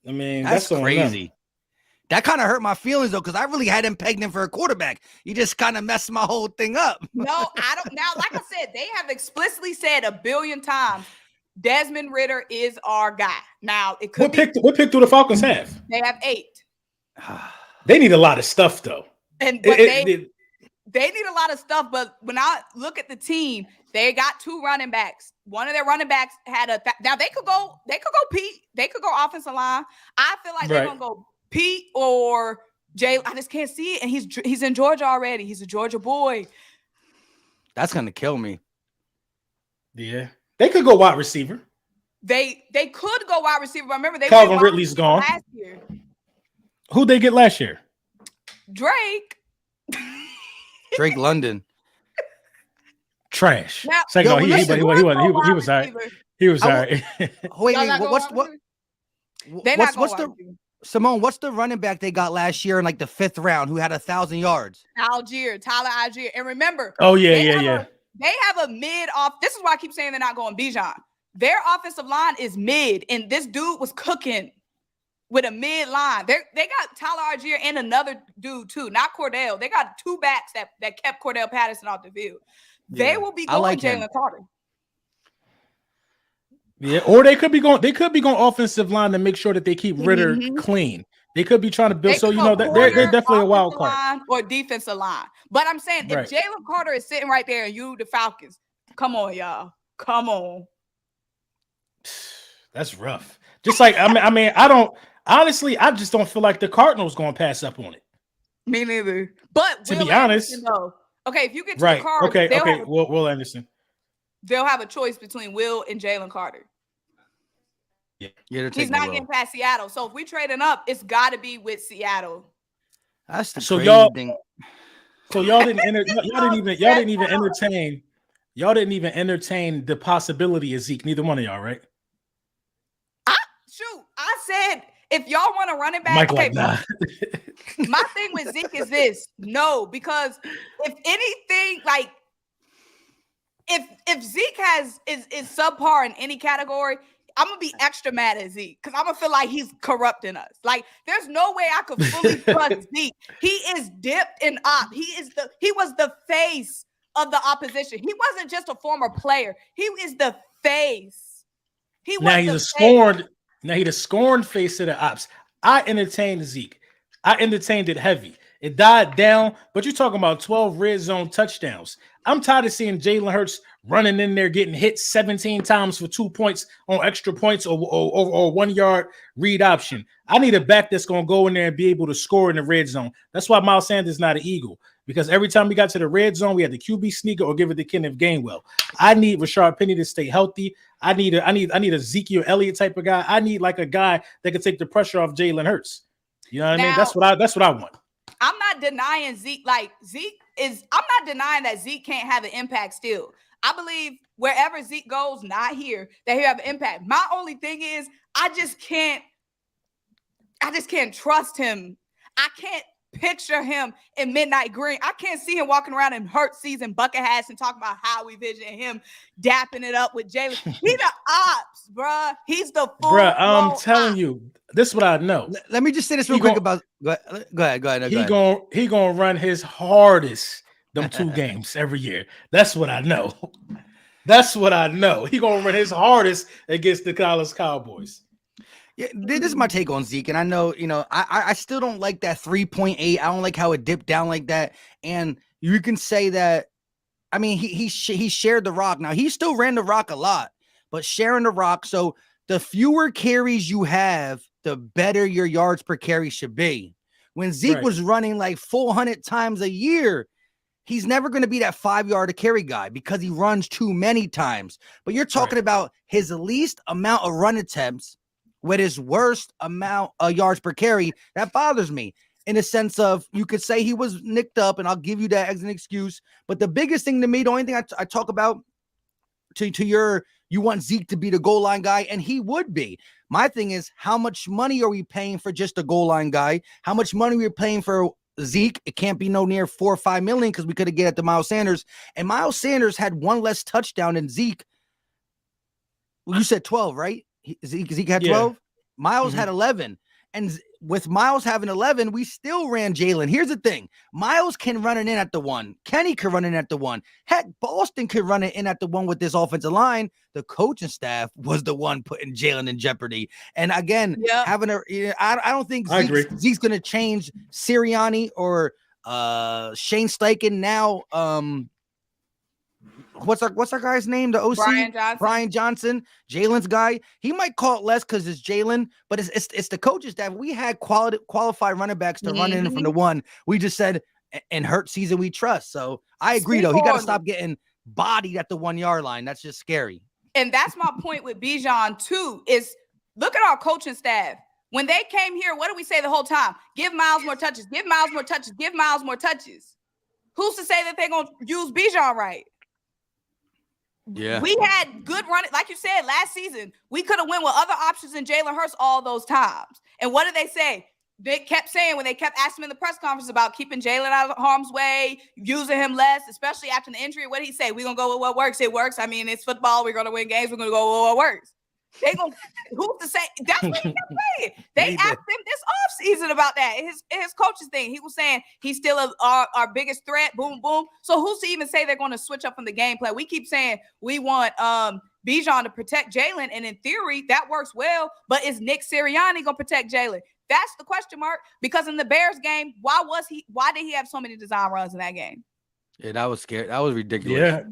I mean, that's crazy. That kind of hurt my feelings, though, because I really had him pegged in for a quarterback. You just kind of messed my whole thing up. No, I don't. Now, like I said, they have explicitly said 1 billion times, Desmond Ridder is our guy. Now, it could What pick do the Falcons have? They have 8. They need a lot of stuff, though. They need a lot of stuff, but when I look at the team, they got 2 running backs. One of their running backs had now they could go Pete. They could go offensive line. I feel like they're going to go Pete or Jay. I just can't see it. And he's in Georgia already. He's a Georgia boy. That's going to kill me. Yeah. They could go wide receiver. They could go wide receiver, but remember Calvin Ridley's gone last year. Who'd they get last year? Drake London. Trash. Now, he was all right. He was all right. Wait, Symone, what's the running back they got last year in like the 5th round who had 1,000 yards? Tyler Algier. And remember, yeah. They have a mid off. This is why I keep saying they're not going Bijan. Their offensive line is mid, and this dude was cooking with a mid line. They got Tyler Algier and another dude too, not Cordell. They got 2 backs that kept Cordell Patterson off the field. Yeah, they will be going Jalen Carter. Yeah, or they could be going offensive line to make sure that they keep Ridder clean. They could be trying to build. So they're definitely a wild card or defensive line. But I'm saying if Jalen Carter is sitting right there and you the Falcons, come on, y'all, come on. That's rough. Just like I mean, I just don't feel like the Cardinals going to pass up on it. Me neither. But to be honest, okay, if you get to the Cards, Will Anderson. They'll have a choice between Will and Jalen Carter. Yeah, he's not getting past Seattle. So if we trading up, it's got to be with Seattle. That's the crazy thing. So y'all didn't even entertain the possibility of Zeke. Neither one of y'all, right? I said if y'all want to run it back, my thing with Zeke is this: no, because if anything, like if Zeke is subpar in any category, I'm gonna be extra mad at Zeke because I'm gonna feel like he's corrupting us. Like there's no way I could fully trust Zeke. He is dipped in op. He was the face of the opposition. He wasn't just a former player. He is the face. He's the scorned face of the ops. I entertained Zeke. I entertained it heavy. It died down, but you're talking about 12 red zone touchdowns. I'm tired of seeing Jalen Hurts running in there, getting hit 17 times for 2 points on extra points or 1 yard read option. I need a back that's going to go in there and be able to score in the red zone. That's why Miles Sanders is not an Eagle, because every time we got to the red zone, we had the QB sneaker or give it to Kenneth Gainwell. I need Rashard Penny to stay healthy. I need Ezekiel Elliott type of guy. I need like a guy that can take the pressure off Jalen Hurts. You know what I mean? That's what I want. I'm not denying Zeke. I'm not denying that Zeke can't have an impact still. I believe wherever Zeke goes, not here, that he'll have an impact. My only thing is I just can't trust him. I can't picture him in midnight green. I can't see him walking around in Hurts season bucket hats and talking about how we vision him dapping it up with Jalen. He the ops, bruh. He's the full. Bruh, I'm telling you, this is what I know. Let me just say this real quick about. Go ahead. He gonna run his hardest them 2 games every year. That's what I know. That's what I know. He gonna run his hardest against the Dallas Cowboys. Yeah, this is my take on Zeke, and I know, I still don't like that 3.8. I don't like how it dipped down like that. And you can say that, I mean, he shared the rock. Now, he still ran the rock a lot, but sharing the rock. So the fewer carries you have, the better your yards per carry should be. When Zeke was running like 400 times a year, he's never going to be that 5-yard a carry guy because he runs too many times. But you're talking about his least amount of run attempts with his worst amount of yards per carry. That bothers me in a sense of, you could say he was nicked up, and I'll give you that as an excuse. But the biggest thing to me, the only thing I talk about you want Zeke to be the goal line guy, and he would be. My thing is, how much money are we paying for just a goal line guy? How much money we're paying for Zeke? It can't be no near 4 or 5 million because we could have get at the Miles Sanders. And Miles Sanders had 1 less touchdown than Zeke. Well, you said 12, right? Zeke had 12. Miles had 11. And with Miles having 11, we still ran Jalen. Here's the thing. Miles can run it in at the 1. Kenny can run it in at the 1. Heck, Boston could run it in at the 1 with this offensive line. The coaching staff was the one putting Jalen in jeopardy. And again, I don't think Zeke's going to change Sirianni or Shane Steichen now. What's our guy's name? The OC? Brian Johnson, Jalen's guy. He might call it less because it's Jalen, but it's the coaches staff. We had qualified running backs to run in from the 1. We just said, in Hurts season, we trust. So I agree, though. He got to stop getting bodied at the 1-yard line. That's just scary. And that's my point with Bijan, too, is look at our coaching staff. When they came here, what did we say the whole time? Give Miles more touches. Give Miles more touches. Give Miles more touches. Who's to say that they're going to use Bijan right? Yeah, we had good running. Like you said, last season, we could have went with other options than Jalen Hurts all those times. And what did they say? They kept saying, when they kept asking him in the press conference about keeping Jalen out of harm's way, using him less, especially after the injury, what did he say? We're going to go with what works. It works. I mean, it's football. We're going to win games. We're going to go with what works. They gonna who's to say? That's what he kept saying. They asked him this offseason about that. His coach's thing. He was saying he's still our biggest threat. Boom, boom. So who's to even say they're going to switch up from the game plan? We keep saying we want Bijan to protect Jalen, and in theory that works well. But is Nick Sirianni going to protect Jalen? That's the question mark. Because in the Bears game, why did he have so many design runs in that game? Yeah, that was scary. That was ridiculous.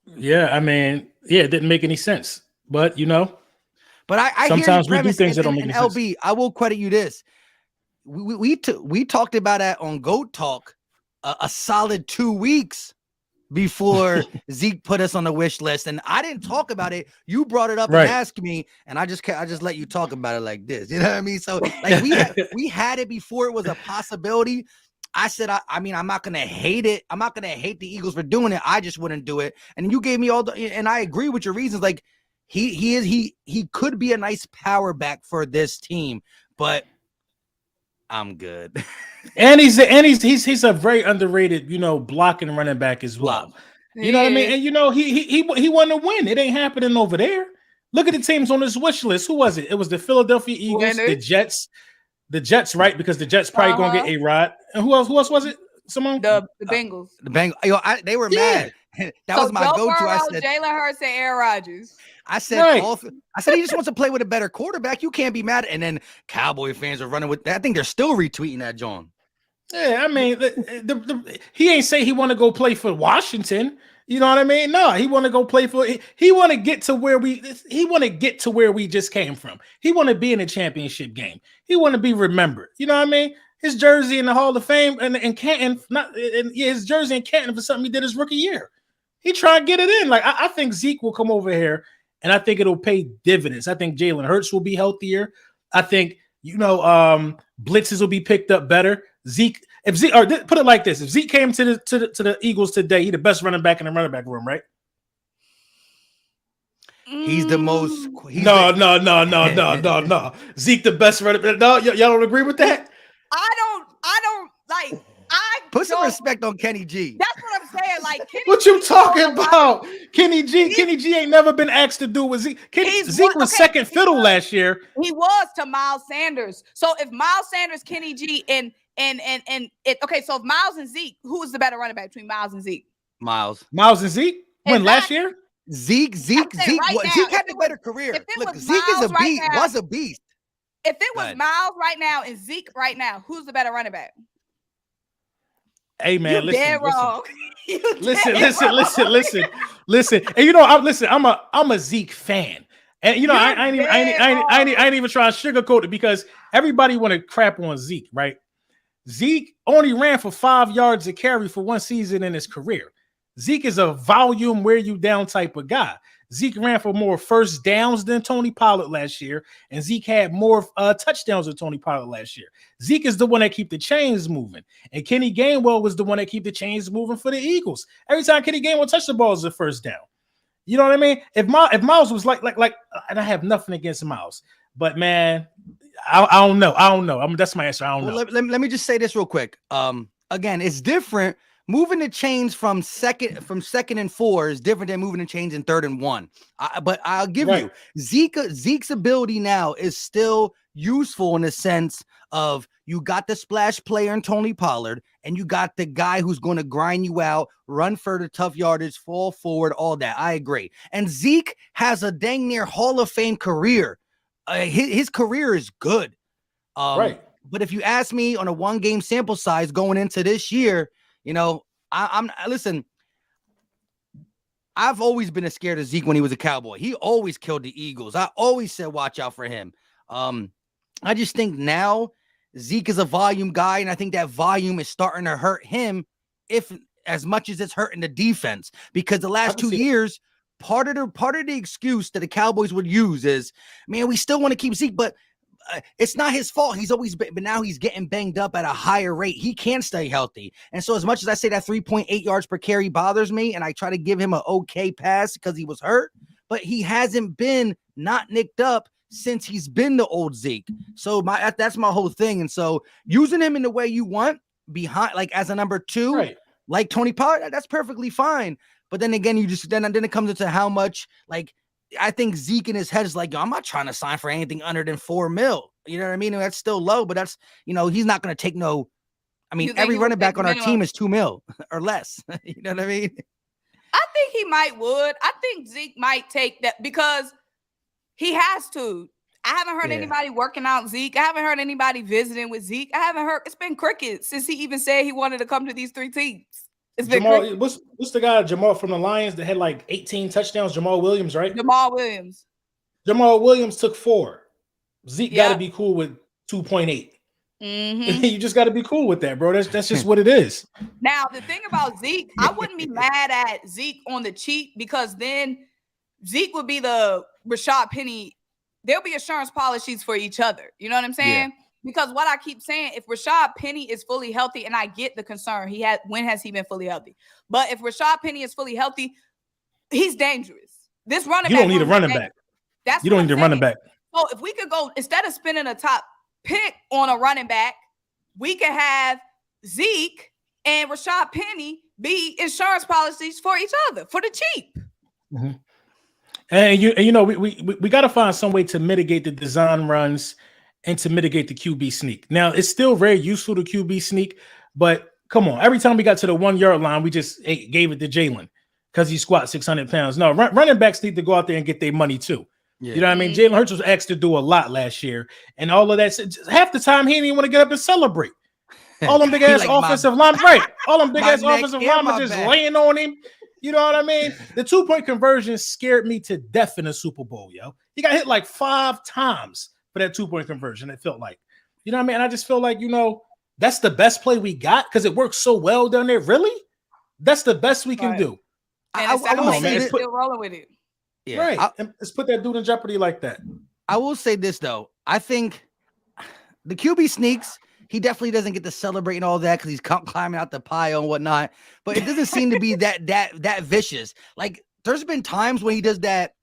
Yeah. I mean, it didn't make any sense. But But I sometimes hear we do things that don't make any sense. LB, I will credit you this. We talked about that on GOAT Talk a solid 2 weeks before Zeke put us on the wish list, and I didn't talk about it. You brought it up and asked me, and I just let you talk about it like this. You know what I mean? So like we had it before it was a possibility. I said, I mean, I'm not going to hate it. I'm not going to hate the Eagles for doing it. I just wouldn't do it. And you gave me and I agree with your reasons. Like, he could be a nice power back for this team, but I'm good. and he's a very underrated, blocking running back as well. You know what I mean? And he won a win. It ain't happening over there. Look at the teams on his wish list. Who was it? It was the Philadelphia Eagles, the Jets, right? Because the Jets probably gonna get A-Rod. And who else was it? Symone? The Bengals. The Bengals. They were mad. That was my go-to. I said Jalen Hurts and Aaron Rodgers. I said he just wants to play with a better quarterback. You can't be mad. And then Cowboy fans are running with that. I think they're still retweeting that, John. Yeah, I mean, he ain't say he want to go play for Washington. You know what I mean? No, he want to go play for. He want to get to where we just came from. He want to be in a championship game. He want to be remembered. You know what I mean? His jersey in the Hall of Fame and Canton, his jersey in Canton for something he did his rookie year. He trying to get it in. Like I think Zeke will come over here, and I think it'll pay dividends. I think Jalen Hurts will be healthier. I think blitzes will be picked up better. Put it like this: if Zeke came to the Eagles today, he's the best running back in the running back room, right? He's the most. No. Zeke the best running back. No, y'all don't agree with that? I don't. Like, I Put some don't- respect on Kenny G. That's what I'm saying. Like, Kenny What you G talking don't know about? Kenny G ain't never been asked to do with Zeke. Zeke was second fiddle last year. He was to Miles Sanders. So if Miles Sanders, Kenny G, so if Miles and Zeke, who was the better running back between Miles and Zeke? Miles and Zeke? When last year? Zeke had the better career. Look, Zeke is a beast. Was a beast. If it was Miles right now and Zeke right now, who's the better running back? Hey man, listen. Listen. And you know, I'm a Zeke fan, and you know, I ain't even trying to sugarcoat it because everybody want to crap on Zeke, right? Zeke only ran for 5 yards a carry for one season in his career. Zeke is a volume wear you down type of guy. Zeke ran for more first downs than Tony Pollard last year, and Zeke had more touchdowns than Tony Pollard last year. Zeke is the one that keep the chains moving, and Kenny Gainwell was the one that keep the chains moving for the Eagles. Every time Kenny Gainwell touched the ball is a first down. You know what I mean? If Miles was like, and I have nothing against Miles, but man, I don't know. I mean, that's my answer. I don't know. Let me just say this real quick. Again, it's different. Moving the chains from second and 4 is different than moving the chains in 3rd and 1. But I'll give you Zeke's ability now is still useful in the sense of you got the splash player in Tony Pollard, and you got the guy who's going to grind you out, run further, tough yardage, fall forward, all that. I agree. And Zeke has a dang near Hall of Fame career. His career is good. But if you ask me on a 1-game sample size going into this year, you know, listen, I've always been scared of Zeke when he was a Cowboy. He always killed the Eagles. I always said, watch out for him. I just think now Zeke is a volume guy, and I think that volume is starting to hurt him as much as it's hurting the defense, because the last 2 years, part of the excuse that the Cowboys would use is, man, we still want to keep Zeke, but it's not his fault. He's always been, but now he's getting banged up at a higher rate. He can't stay healthy. And so as much as I say that 3.8 yards per carry bothers me, and I try to give him an okay pass because he was hurt, but he hasn't been not nicked up since he's been the old Zeke. So that's my whole thing. And so using him in the way you want behind, like as a number 2, like Tony Pollard, that's perfectly fine. But then again, then it comes into how much, like, I think Zeke in his head is like, yo, I'm not trying to sign for anything under than $4 million. You know what I mean? And that's still low, but that's, you know, he's not going to take no. I mean, every running back on our team is $2 million or less. You know what I mean? I think he would. I think Zeke might take that because he has to. I haven't heard anybody working out Zeke. I haven't heard anybody visiting with Zeke. I haven't heard. It's been crickets since he even said he wanted to come to these 3 teams. Jamal, what's the guy, Jamal from the Lions that had like 18 touchdowns? Jamal Williams, right? Jamal Williams took 4. Zeke got to be cool with 2.8. Mm-hmm. You just got to be cool with that, bro. That's just what it is. Now, the thing about Zeke, I wouldn't be mad at Zeke on the cheap, because then Zeke would be the Rashad Penny. There'll be insurance policies for each other. You know what I'm saying? Yeah. Because what I keep saying, if Rashad Penny is fully healthy, and I get the concern, when has he been fully healthy? But if Rashad Penny is fully healthy, he's dangerous. This running back. You don't need a running back. You don't need a running back. So if we could go, instead of spending a top pick on a running back, we could have Zeke and Rashad Penny be insurance policies for each other for the cheap. Mm-hmm. And you know, we got to find some way to mitigate the design runs and to mitigate the QB sneak. Now, it's still very useful to QB sneak, but come on, every time we got to the 1 yard line, we just gave it to Jalen because he squats 600 pounds. No, running backs need to go out there and get their money too. Yeah. You know what I mean? Jalen Hurts was asked to do a lot last year, and all of that. Half the time, he didn't even want to get up and celebrate. All them big ass offensive linemen, right? All them big ass offensive linemen just laying on him. You know what I mean? The 2-point conversion scared me to death in the Super Bowl, yo. He got hit like 5 times for that 2-point conversion. It felt like, you know what I mean? And I just feel like, you know, that's the best play we got because it works so well down there. Really? That's the best we can do. I will say still rolling with it. Yeah, right. Let's put that dude in jeopardy like that. I will say this though. I think the QB sneaks, he definitely doesn't get to celebrate and all that because he's climbing out the pile and whatnot. But it doesn't seem to be that vicious. Like there's been times when he does that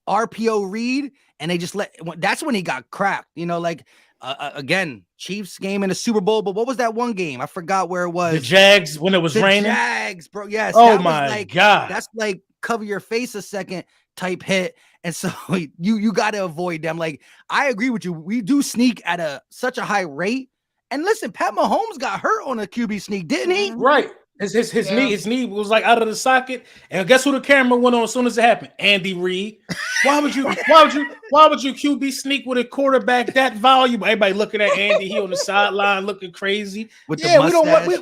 RPO read and they just that's when he got cracked. You know, like Again, Chiefs game in the Super Bowl, but what was that one game? I forgot where it was. The Jags when it was raining. Jags, bro. Yes. Oh that my was like, God. That's like cover your face a second type hit. And so you got to avoid them. Like, I agree with you. We do sneak at such a high rate. And listen, Pat Mahomes got hurt on a QB sneak, didn't he? Right. His knee was like out of the socket. And guess who the camera went on as soon as it happened? Andy Reid. Why would you QB sneak with a quarterback that valuable? Everybody looking at Andy, he on the sideline looking crazy. With the mustache.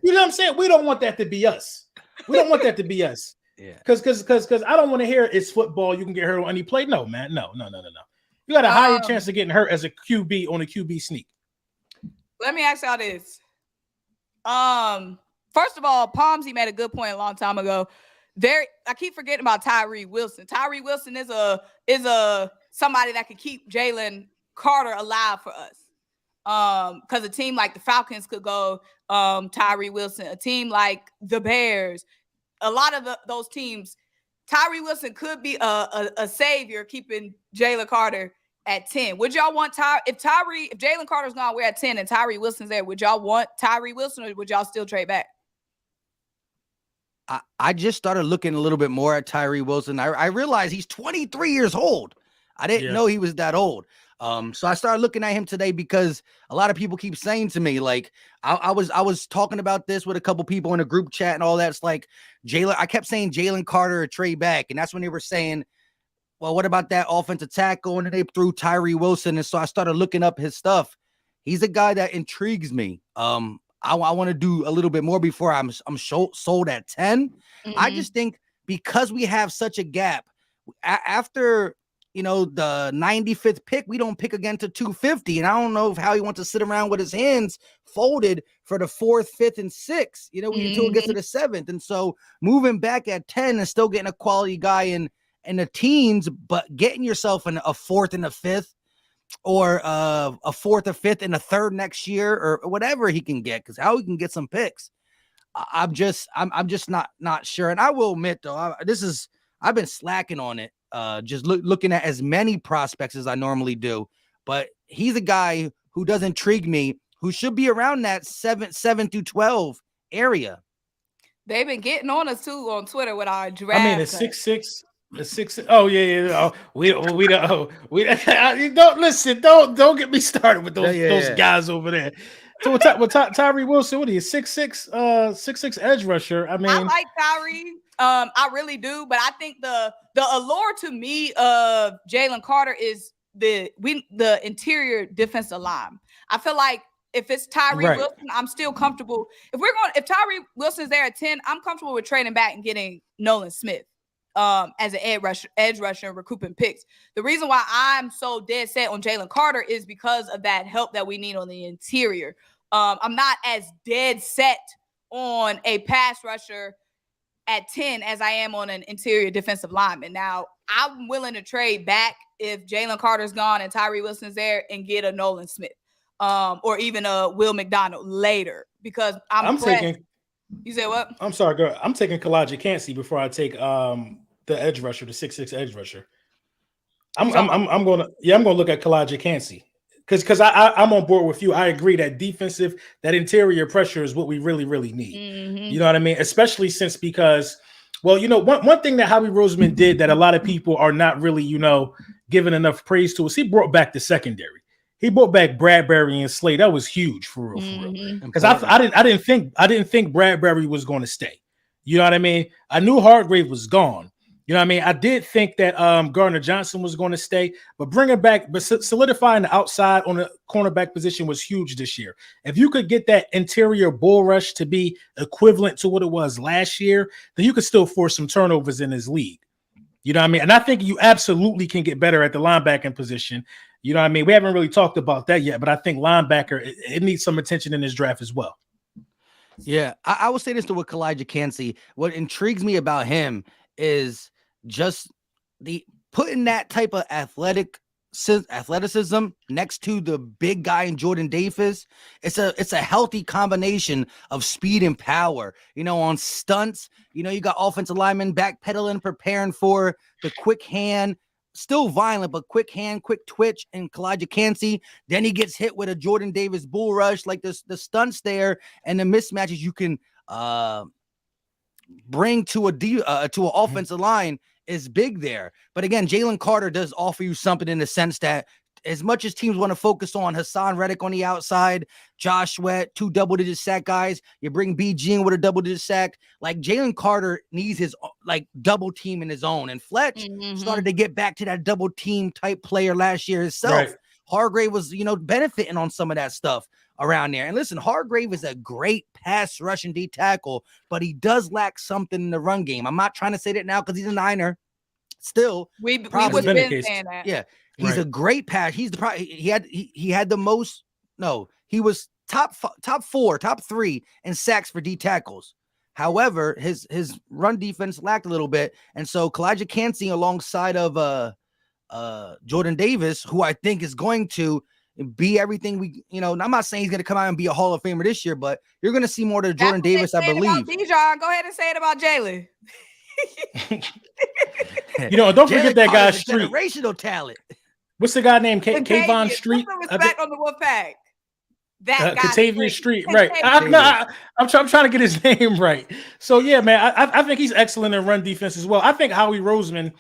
You know what I'm saying? We don't want that to be us. We don't want that to be us. Yeah. Because I don't want to hear it's football. You can get hurt on any play. No, man. No. You got a higher chance of getting hurt as a QB on a QB sneak. Let me ask y'all this. First of all, Palmsy made a good point a long time ago. I keep forgetting about Tyree Wilson. Tyree Wilson is a somebody that could keep Jalen Carter alive for us. Because a team like the Falcons could go Tyree Wilson. A team like the Bears, a lot of those teams, Tyree Wilson could be a savior keeping Jalen Carter at 10. Would y'all want if Jalen Carter's gone, we're at 10 and Tyree Wilson's there, would y'all want Tyree Wilson or would y'all still trade back? I just started looking a little bit more at Tyree Wilson. I realized he's 23 years old. I didn't know he was that old. So I started looking at him today because a lot of people keep saying to me, like, I was talking about this with a couple people in a group chat and all that. It's like I kept saying Jalen Carter a trade back. And that's when they were saying, well, what about that offensive tackle? And then they threw Tyree Wilson. And so I started looking up his stuff. He's a guy that intrigues me. I want to do a little bit more before I'm sold at 10. Mm-hmm. I just think because we have such a gap after, the 95th pick, we don't pick again to 250. And I don't know how he wants to sit around with his hands folded for the 4th, 5th, and 6th, until it gets to the 7th. And so moving back at 10 and still getting a quality guy in the teens, but getting yourself in a 4th and a 5th, or a 4th or 5th and a 3rd next year, or whatever he can get, because how he can get some picks, I'm just not sure. And I will admit though, I've been slacking on it, just looking at as many prospects as I normally do. But he's a guy who does intrigue me, who should be around that 7 through 12 area. They've been getting on us too on Twitter with our draft. I mean, the 6'6". The 6. Oh yeah. Oh, we don't. Don't listen. Don't get me started with those guys over there. So with Tyree Wilson, what are you 6'6", 6'6" edge rusher? I mean, I like Tyree. I really do, but I think the allure to me of Jalen Carter is the interior defensive line. I feel like if it's Tyree Wilson, I'm still comfortable. If Tyree Wilson's there at 10, I'm comfortable with trading back and getting Nolan Smith as an edge rusher and recouping picks. The reason why I'm so dead set on Jalen Carter is because of that help that we need on the interior. I'm not as dead set on a pass rusher at 10 as I am on an interior defensive lineman. Now, I'm willing to trade back if Jalen Carter's gone and Tyree Wilson's there and get a Nolan Smith or even a Will McDonald later, because I'm taking. You said what? I'm sorry, girl. I'm taking Kalijah Cansey before I take the edge rusher, the 6'6" edge rusher. I'm gonna look at Kalijah Cansey because I'm on board with you. I agree that that interior pressure is what we really, really need. Mm-hmm. You know what I mean? Especially because one thing that Howie Roseman did that a lot of people are not really, giving enough praise to is he brought back the secondary. He brought back Bradbury and Slade. That was huge for real. Because I didn't think Bradbury was going to stay. You know what I mean? I knew Hargrave was gone. You know what I mean? I did think that Gardner Johnson was going to stay, but solidifying the outside on the cornerback position was huge this year. If you could get that interior bull rush to be equivalent to what it was last year, then you could still force some turnovers in this league. You know what I mean? And I think you absolutely can get better at the linebacking position. You know what I mean? We haven't really talked about that yet, but I think linebacker, it needs some attention in this draft as well. Yeah, I will say this with Kalijah Cansey. What intrigues me about him is just the putting that type of athleticism next to the big guy in Jordan Davis. It's a healthy combination of speed and power. On stunts, you got offensive linemen backpedaling, preparing for the quick hand still violent, but quick hand, quick twitch, and Kalijah Kancey. Then he gets hit with a Jordan Davis bull rush, like the stunts there and the mismatches you can bring to an offensive line is big there. But again, Jalen Carter does offer you something in the sense that as much as teams want to focus on Hassan Reddick on the outside, Josh Sweat, 2 double-digit sack guys, you bring Bijan with a double-digit sack. Like Jalen Carter needs his like double team in his own. And Fletch started to get back to that double team type player last year himself. Right. Hargrave was, benefiting on some of that stuff around there. And listen, Hargrave is a great pass rush and D tackle, but he does lack something in the run game. I'm not trying to say that now because he's a Niner. Still, we was been saying that. Yeah. He's a great pass. He's he had the most. No, he was top 4, top 3 in sacks for D tackles. However, his run defense lacked a little bit, and so Kalijah Kancey alongside of Jordan Davis, who I think is going to be everything we. I'm not saying he's going to come out and be a Hall of Famer this year, but you're going to see more of Jordan Davis, I believe. Bijan, go ahead and say it about Jalen. Don't forget that guy's street. Generational talent. What's the guy named Kayvon Street? Put some respect on the Wolfpack. That guy, Katavian Street, right? I'm trying to get his name right. So yeah, man, I think he's excellent in run defense as well. I think Howie Roseman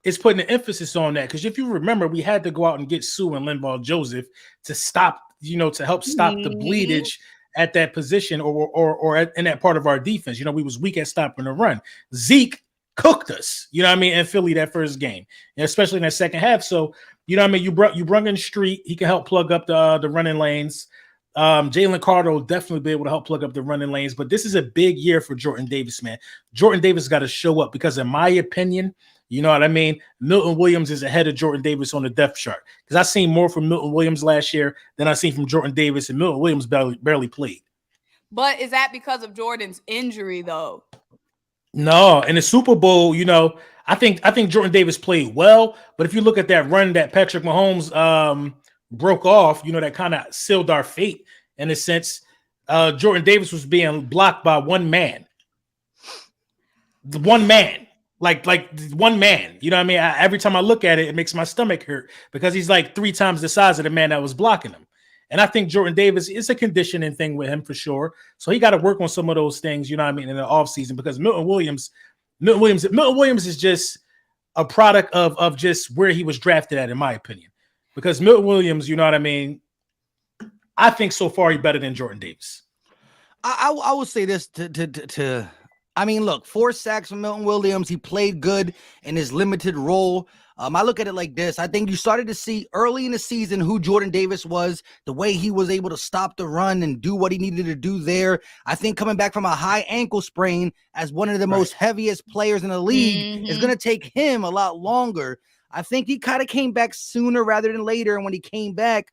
is putting an emphasis on that because if you remember, we had to go out and get Sue and Linval Joseph to stop, to help stop the bleedage at that position or in that part of our defense. We was weak at stopping the run. Zeke cooked us, in Philly that first game, especially in that second half. So, you brought in Street. He can help plug up the running lanes. Jalen Carter will definitely be able to help plug up the running lanes. But this is a big year for Jordan Davis, man. Jordan Davis got to show up because, in my opinion, Milton Williams is ahead of Jordan Davis on the depth chart because I seen more from Milton Williams last year than I seen from Jordan Davis, and Milton Williams barely played. But is that because of Jordan's injury, though? No, in the Super Bowl, I think Jordan Davis played well, but if you look at that run that Patrick Mahomes broke off, that kind of sealed our fate in a sense. Jordan Davis was being blocked by one man. One man. Like one man, every time I look at it, it makes my stomach hurt because he's like 3 times the size of the man that was blocking him. And I think Jordan Davis is a conditioning thing with him for sure. So he got to work on some of those things, in the offseason because Milton Williams is just a product of just where he was drafted at, in my opinion. Because Milton Williams, I think so far he's better than Jordan Davis. I will say this look, 4 sacks from Milton Williams. He played good in his limited role. I look at it like this. I think you started to see early in the season who Jordan Davis was, the way he was able to stop the run and do what he needed to do there. I think coming back from a high ankle sprain as one of the most heaviest players in the league is going to take him a lot longer. I think he kind of came back sooner rather than later. And when he came back,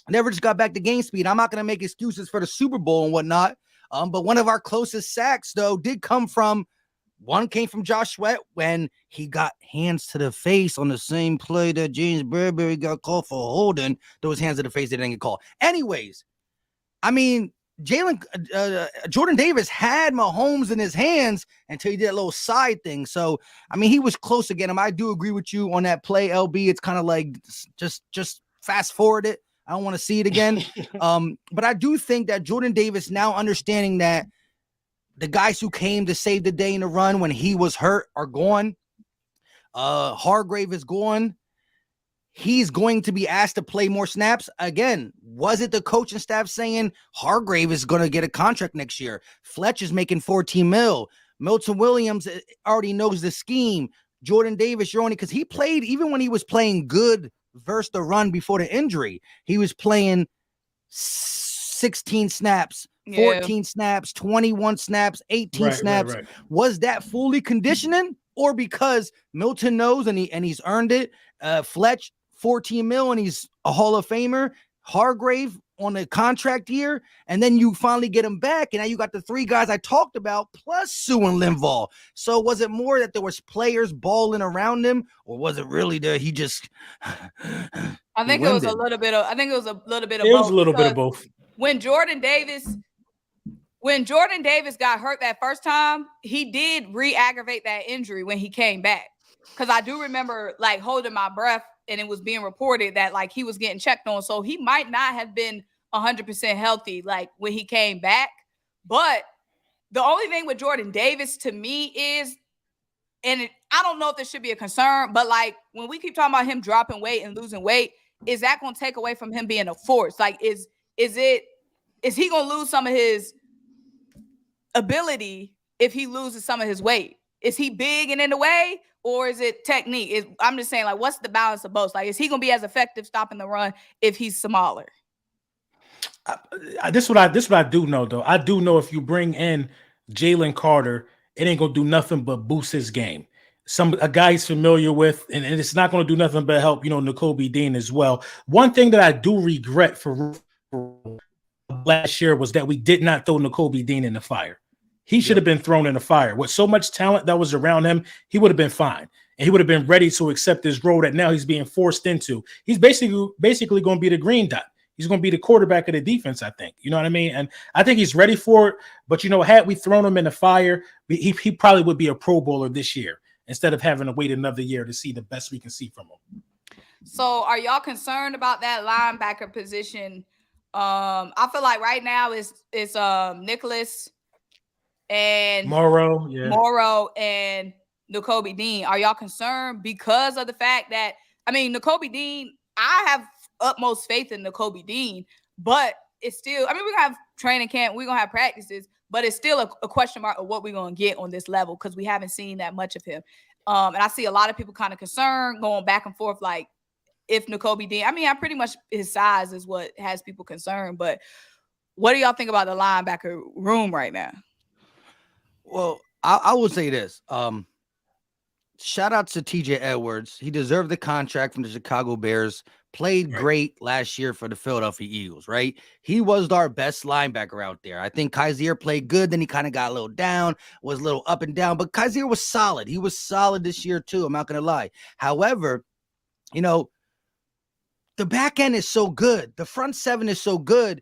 never just got back to game speed. I'm not going to make excuses for the Super Bowl and whatnot. But one of our closest sacks, though, came from Josh Sweat when he got hands to the face on the same play that James Bradbury got called for holding. Those hands to the face, they didn't get called. Anyways, Jordan Davis had Mahomes in his hands until he did a little side thing. So, he was close again. I do agree with you on that play, LB. It's kind of like just fast forward it. I don't want to see it again. But I do think that Jordan Davis now understanding that the guys who came to save the day in the run when he was hurt are gone. Hargrave is gone. He's going to be asked to play more snaps. Again, was it the coaching staff saying Hargrave is going to get a contract next year? Fletch is making $14 million. Milton Williams already knows the scheme. Jordan Davis, you're only because he played, even when he was playing good versus the run before the injury, he was playing 16 snaps, 14 snaps, 21 snaps, 18 snaps. Right. Was that fully conditioning or because Milton knows and he's earned it? Fletch, $14 million, and he's a Hall of Famer. Hargrave on a contract year, and then you finally get him back, and now you got the 3 guys I talked about plus Sue and Linval. So was it more that there was players balling around him, or was it really that he just? I think it was a little bit of. I think it was a little bit of. It was a little bit of both. When Jordan Davis got hurt that first time, he did re-aggravate that injury when he came back. because I do remember like holding my breath, and it was being reported that like he was getting checked on, so he might not have been 100% healthy like when he came back. But the only thing with Jordan Davis to me is, and I don't know if this should be a concern, but like when we keep talking about him dropping weight and losing weight, is that going to take away from him being a force? Like, is he going to lose some of his ability if he loses some of his weight? Is he big and in the way, or is it technique? I'm just saying, like, what's the balance of both? Like, is he going to be as effective stopping the run if he's smaller? This is what I do know, though. I do know if you bring in Jalen Carter, it ain't gonna do nothing but boost his game. A guy he's familiar with, and it's not gonna do nothing but help, Nakobe Dean as well. One thing that I do regret for last year was that we did not throw Nakobe Dean in the fire. He should have been thrown in the fire. With so much talent that was around him, he would have been fine. And he would have been ready to accept this role that now he's being forced into. He's basically going to be the green dot. He's going to be the quarterback of the defense, I think. You know what I mean? And I think he's ready for it. But, had we thrown him in the fire, he probably would be a Pro Bowler this year instead of having to wait another year to see the best we can see from him. So are y'all concerned about that linebacker position? I feel like right now it's Nicholas and Morrow and Nakobe Dean. Are y'all concerned because of the fact that, Nakobe Dean, I have utmost faith in Nakobe Dean, but it's still, we're going to have training camp, we're going to have practices, but it's still a question mark of what we're going to get on this level because we haven't seen that much of him. And I see a lot of people kind of concerned going back and forth, like if Nakobe Dean, I pretty much his size is what has people concerned, but what do y'all think about the linebacker room right now? Well, I will say this. Shout out to TJ Edwards. He deserved the contract from the Chicago Bears. Played great last year for the Philadelphia Eagles, right? He was our best linebacker out there. I think Kaiser played good. Then he kind of got a little down, was a little up and down. But Kaiser was solid. He was solid this year too. I'm not going to lie. However, the back end is so good. The front seven is so good.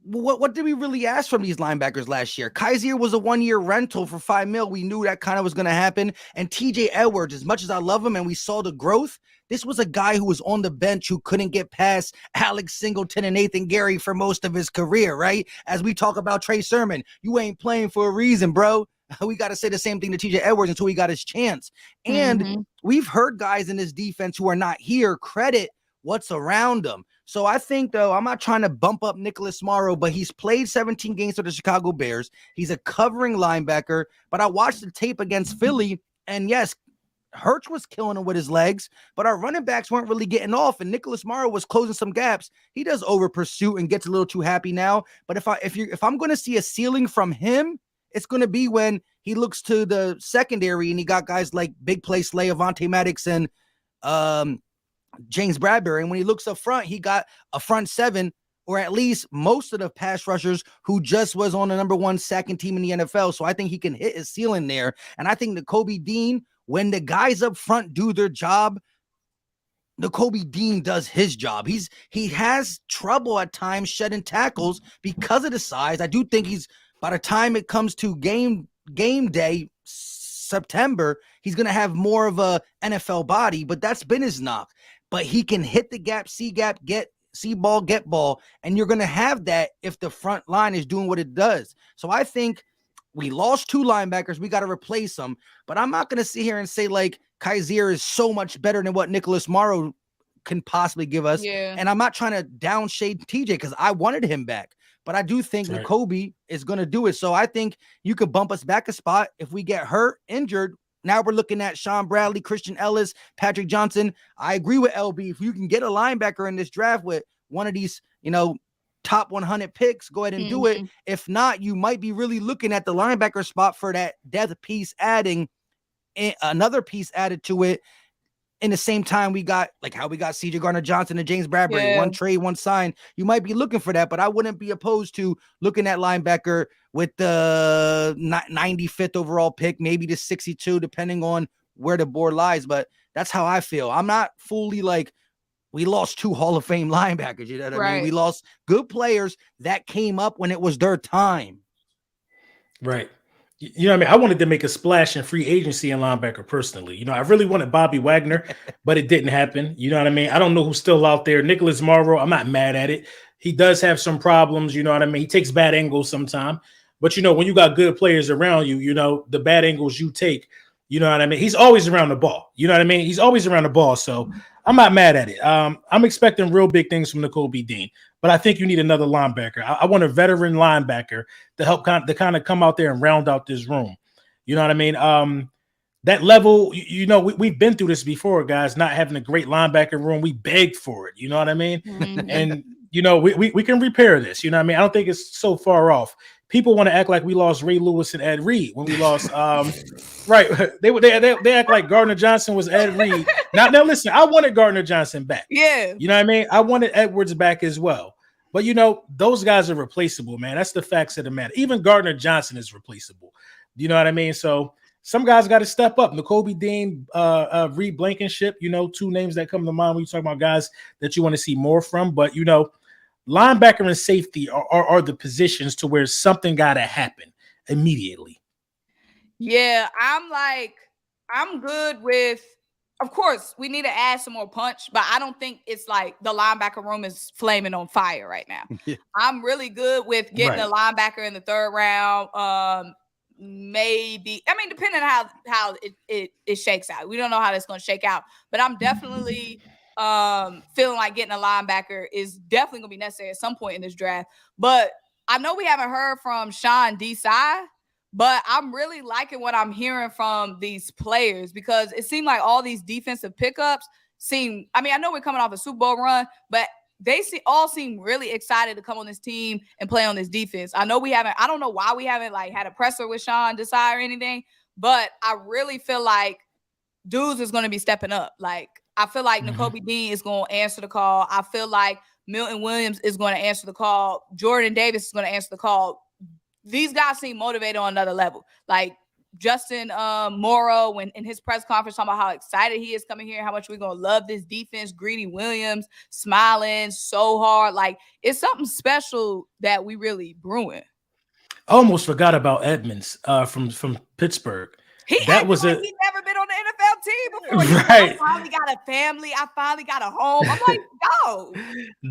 What did we really ask from these linebackers last year? Kaiser was a 1-year rental for $5 million. We knew that kind of was going to happen. And TJ Edwards, as much as I love him and we saw the growth, this was a guy who was on the bench who couldn't get past Alex Singleton and Nathan Gary for most of his career, right? As we talk about Trey Sermon, you ain't playing for a reason, bro. We got to say the same thing to TJ Edwards until he got his chance. And we've heard guys in this defense who are not here credit what's around them. So I think, though, I'm not trying to bump up Nicholas Morrow, but he's played 17 games for the Chicago Bears. He's a covering linebacker. But I watched the tape against Philly, and yes, Hurts was killing him with his legs, but our running backs weren't really getting off, and Nicholas Morrow was closing some gaps. He does over pursuit and gets a little too happy now. But if I'm going to see a ceiling from him, it's going to be when he looks to the secondary and he got guys like Big Play Slay, Avonte Maddox, and James Bradbury. And when he looks up front, he got a front seven, or at least most of the pass rushers who just was on the number 1 sacking team in the NFL. So I think he can hit his ceiling there. And I think Nakobe Dean, when the guys up front do their job, Nakobe Dean does his job. He has trouble at times shedding tackles because of the size. I do think by the time it comes to game day, September, he's going to have more of a NFL body, but that's been his knock. But he can hit the gap, see ball, get ball, and you're going to have that if the front line is doing what it does. So I think we lost 2 linebackers. We got to replace them. But I'm not going to sit here and say like Kaiser is so much better than what Nicholas Morrow can possibly give us. Yeah. And I'm not trying to downshade TJ because I wanted him back. But I do think Nakobe is going to do it. So I think you could bump us back a spot if we get hurt, injured. Now we're looking at Sean Bradley, Christian Ellis, Patrick Johnson. I agree with LB. If you can get a linebacker in this draft with one of these, top 100 picks, go ahead and do it. If not, you might be really looking at the linebacker spot for that depth piece, adding another piece added to it. In the same time, we got like how we got CJ Gardner-Johnson and James Bradbury, one trade, one sign. You might be looking for that, but I wouldn't be opposed to looking at linebacker with the 95th overall pick, maybe the 62, depending on where the board lies. But that's how I feel. I'm not fully like, we lost 2 Hall of Fame linebackers. You know what I mean? We lost good players that came up when it was their time. Right. You know what I mean? I wanted to make a splash in free agency and linebacker personally. You know, I really wanted Bobby Wagner, but it didn't happen. You know what I mean? I don't know who's still out there. Nicholas Morrow, I'm not mad at it. He does have some problems. You know what I mean? He takes bad angles sometimes. But, you know, when you got good players around you, you know, the bad angles you take, you know what I mean? He's always around the ball. You know what I mean? He's always around the ball. So I'm not mad at it. I'm expecting real big things from Nakobe Dean. But I think you need another linebacker. I want a veteran linebacker to help kind of come out there and round out this room. You know what I mean? That level, you know, we've been through this before, guys, not having a great linebacker room. We begged for it. You know what I mean? Mhm. And, you know, we can repair this. You know what I mean? I don't think it's so far off. People want to act like we lost Ray Lewis and Ed Reed when we lost. Right. They act like Gardner Johnson was Ed Reed. Now listen, I wanted Gardner Johnson back. Yeah. You know what I mean? I wanted Edwards back as well. But, you know, those guys are replaceable, man. That's the facts of the matter. Even Gardner Johnson is replaceable. You know what I mean? So some guys got to step up. Nakobe Dean, Reed Blankenship, you know, two names that come to mind when you talk about guys that you want to see more from. But, you know, linebacker and safety are the positions to where something got to happen immediately. Yeah, I'm good with, of course, we need to add some more punch, but I don't think it's like the linebacker room is flaming on fire right now. Yeah. I'm really good with getting a linebacker in the third round. Maybe, I mean, depending on how it shakes out. We don't know how that's going to shake out, but I'm definitely feeling like getting a linebacker is definitely going to be necessary at some point in this draft. But I know we haven't heard from Sean Desai, but I'm really liking what I'm hearing from these players because it seemed like all these defensive pickups seem, I mean, I know we're coming off a Super Bowl run, but they all seem really excited to come on this team and play on this defense. I know I don't know why we haven't like had a presser with Sean Desai or anything, but I really feel like dudes is going to be stepping up. Like, I feel like Nakobe Dean is going to answer the call. I feel like Milton Williams is going to answer the call. Jordan Davis is going to answer the call. These guys seem motivated on another level. Like Justin Morrow, when in his press conference, talking about how excited he is coming here, how much we're going to love this defense. Greedy Williams smiling so hard. Like, it's something special that we really brewing. I almost forgot about Edmonds from Pittsburgh. He's never been on the NFL team before. Right. I finally got a family. I finally got a home. I'm like, go.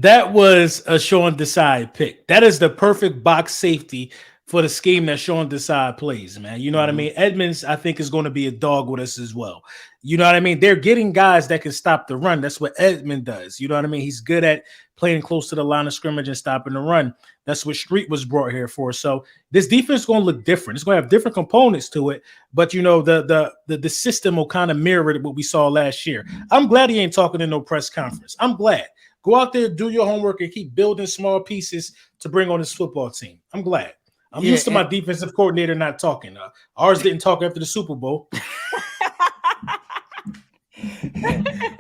That was a Sean Desai pick. That is the perfect box safety for the scheme that Sean Desai plays, man. You know what I mean? Edmonds, I think, is going to be a dog with us as well. You know what I mean? They're getting guys that can stop the run. That's what Edmond does. You know what I mean? He's good at playing close to the line of scrimmage and stopping the run. That's what Street was brought here for. So this defense is going to look different. It's going to have different components to it. But, you know, the system will kind of mirror what we saw last year. I'm glad he ain't talking in no press conference. I'm glad. Go out there, do your homework, and keep building small pieces to bring on this football team. I'm glad. I'm used to my defensive coordinator not talking. Ours didn't talk after the Super Bowl.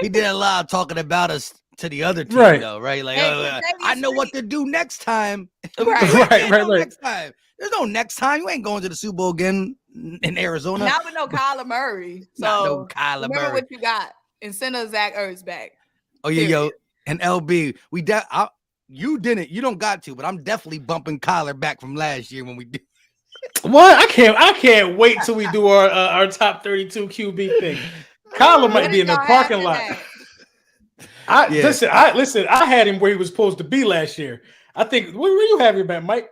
He did a lot of talking about us to the other team, though, right? Like, I know what to do next time. Right. Next time. There's no next time. You ain't going to the Super Bowl again in Arizona. Not with no Kyler Murray. So no Kyler remember Murray. what you got and send us Zach Ertz back. Oh yeah, yo, and LB, you didn't. You don't got to, but I'm definitely bumping Kyler back from last year when we did. What? I can't wait till we do our top 32 QB thing. Kyler might be in the parking lot. Listen, I had him where he was supposed to be last year. I think where you have him at, Mike?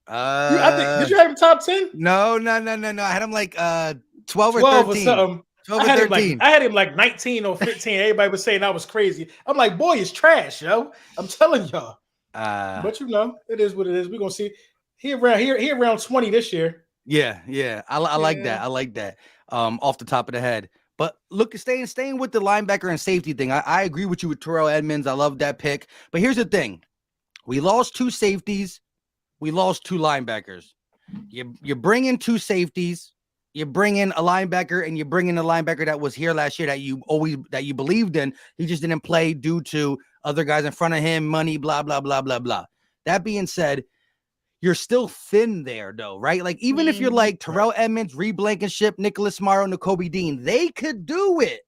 Did you have him top 10? No. I had him like 12 or 13. Or something. 12 or 13. I had him like 19 or 15. Everybody was saying I was crazy. I'm like, boy, it's trash, yo. I'm telling y'all. But you know, it is what it is. We're gonna see. He around 20 this year. Yeah. I like that. I like that. Off the top of the head. But look, staying with the linebacker and safety thing. I agree with you with Terrell Edmonds. I love that pick. But here's the thing. We lost 2 safeties. We lost 2 linebackers. You bring in 2 safeties. You bring in a linebacker, and you bring in a linebacker that was here last year that you believed in. He just didn't play due to other guys in front of him, money, blah, blah, blah, blah, blah. That being said, you're still thin there, though, right? Like, even if you're like Terrell Edmonds, Reed Blankenship, Nicholas Morrow, Nakobe Dean, they could do it.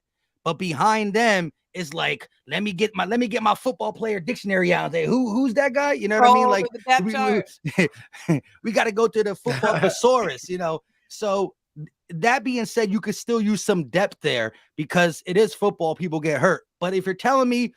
But behind them is like, let me get my football player dictionary out there. Who's that guy? You know what I mean? Like, we got to go to the football thesaurus, you know. So that being said, you could still use some depth there because it is football. People get hurt. But if you're telling me,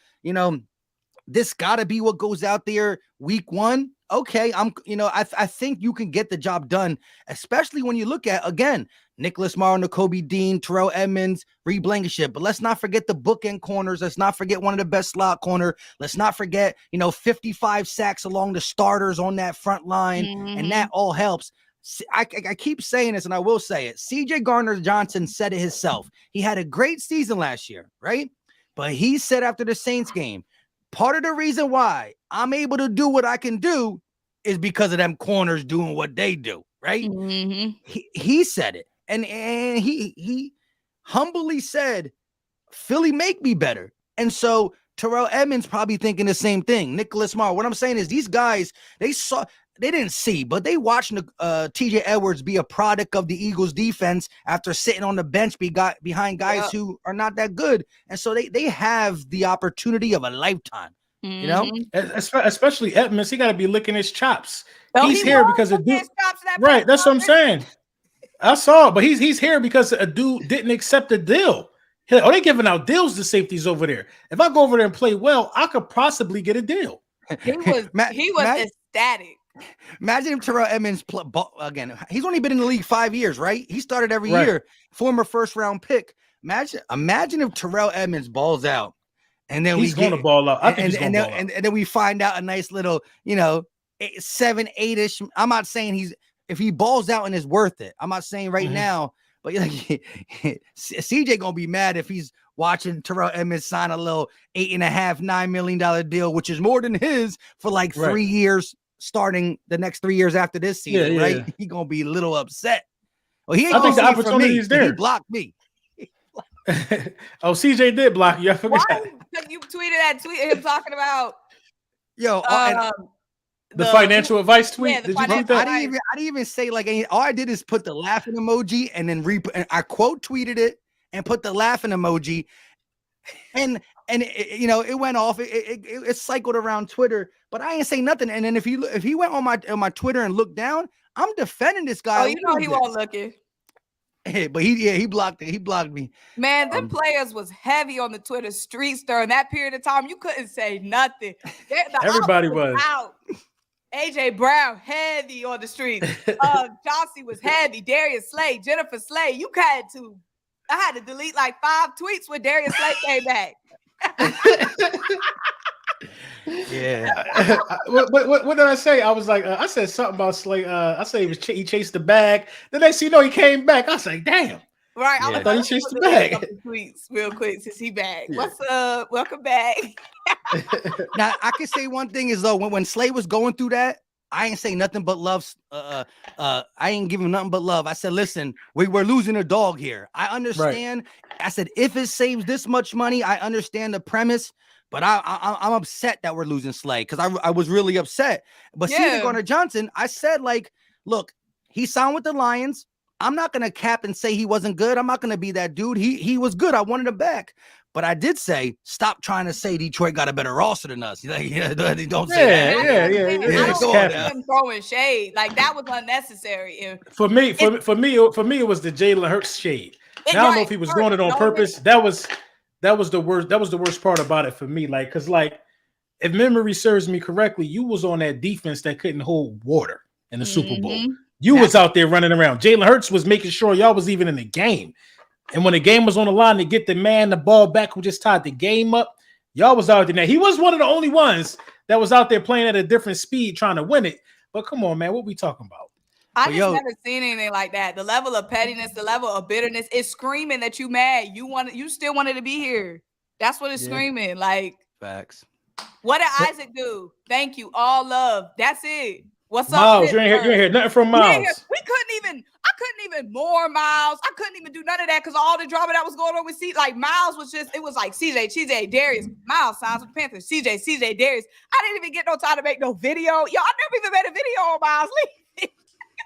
this got to be what goes out there week one. Okay, I think you can get the job done, especially when you look at, again, Nicholas Morrow, Nakobe Dean, Terrell Edmonds, Reed Blankenship. But let's not forget the bookend corners. Let's not forget one of the best slot corner. Let's not forget, 55 sacks along the starters on that front line. And that all helps. I keep saying this, and I will say it. C.J. Gardner-Johnson said it himself. He had a great season last year, right? But he said after the Saints game, part of the reason why I'm able to do what I can do is because of them corners doing what they do, right? He said it. And he humbly said, Philly make me better. And so Terrell Edmonds probably thinking the same thing. Nicholas Morrow. What I'm saying is these guys, they didn't see, but they watched TJ Edwards be a product of the Eagles defense after sitting on the bench behind guys who are not that good. And so they have the opportunity of a lifetime, especially Edmonds. He got to be licking his chops. He's here because of dude. Right. That's what I'm saying. I saw it, but he's here because a dude didn't accept the deal. They giving out deals to safeties over there. If I go over there and play well, I could possibly get a deal. He was ecstatic. Imagine if Terrell Edmonds again. He's only been in the league 5 years, right? He started every year. Former first-round pick. Imagine if Terrell Edmonds balls out, and then he's going to ball out. I think he's going to ball out. And then we find out a nice little, 7, 8-ish. I'm not saying if he balls out and is worth it. I'm not saying right now, but CJ gonna be mad if he's watching Terrell Edmonds sign a little $8.5-9 million deal, which is more than his for like 3 years, starting the next 3 years after this season, right? He gonna be a little upset. Well, I think the opportunity is there. He blocked me. Oh, CJ did block you. I forgot. Why? Because you tweeted that tweet him talking about the financial advice tweet. Yeah, did you tweet that? I didn't even say like any. All I did is put the laughing emoji and then and I quote tweeted it and put the laughing emoji, and it went off. It cycled around Twitter, but I ain't say nothing. And then if he went on my Twitter and looked down, I'm defending this guy. Oh, he won't looking. Hey, but he blocked it. He blocked me. Man, them players was heavy on the Twitter streets during that period of time. You couldn't say nothing. Everybody was out. AJ Brown heavy on the streets. Chauncey was heavy. Darius Slay, Jennifer Slay. I had to delete like 5 tweets when Darius Slay came back. Yeah. What did I say? I was like, I said something about Slay. I said he chased the bag. Then they see he came back. I was like, damn. Right. I thought he chased the bag. Tweets real quick since he back. What's up? Welcome back. Now I can say one thing is though, when Slay was going through that, I ain't say nothing but love. I ain't giving nothing but love. I said, listen, we're losing a dog here. I understand. Right. I said, if it saves this much money, I understand the premise. But I'm upset that we're losing Slay because I was really upset. But CJ Gardner-Johnson, I said, like, look, he signed with the Lions. I'm not going to cap and say he wasn't good. I'm not going to be that dude. He was good. I wanted him back. But I did say, stop trying to say Detroit got a better roster than us. Don't say that. Yeah. I don't want him throwing shade. Like, that was unnecessary. For me, it was the Jalen Hurts shade. Now, I don't know if he was doing it on purpose. That was the worst. That was the worst part about it for me. Like, because if memory serves me correctly, you was on that defense that couldn't hold water in the Super Bowl. You was out there running around. Jalen Hurts was making sure y'all was even in the game. And when the game was on the line to get the ball back who just tied the game up, y'all was out there. Now, he was one of the only ones that was out there playing at a different speed trying to win it. But come on, man, what we talking about? I just never seen anything like that. The level of pettiness, the level of bitterness, it's screaming that you mad. You still wanted to be here. That's what it's screaming. Like, facts. What did Isaac do? Thank you. All love. That's it. What's up? Miles, you ain't hear nothing from Miles. I couldn't even mourn Miles. I couldn't even do none of that because all the drama that was going on with Miles was just, it was like CJ, Darius, Miles signs with the Panthers, CJ, Darius. I didn't even get no time to make no video. Yo, I never even made a video on Miles Lee.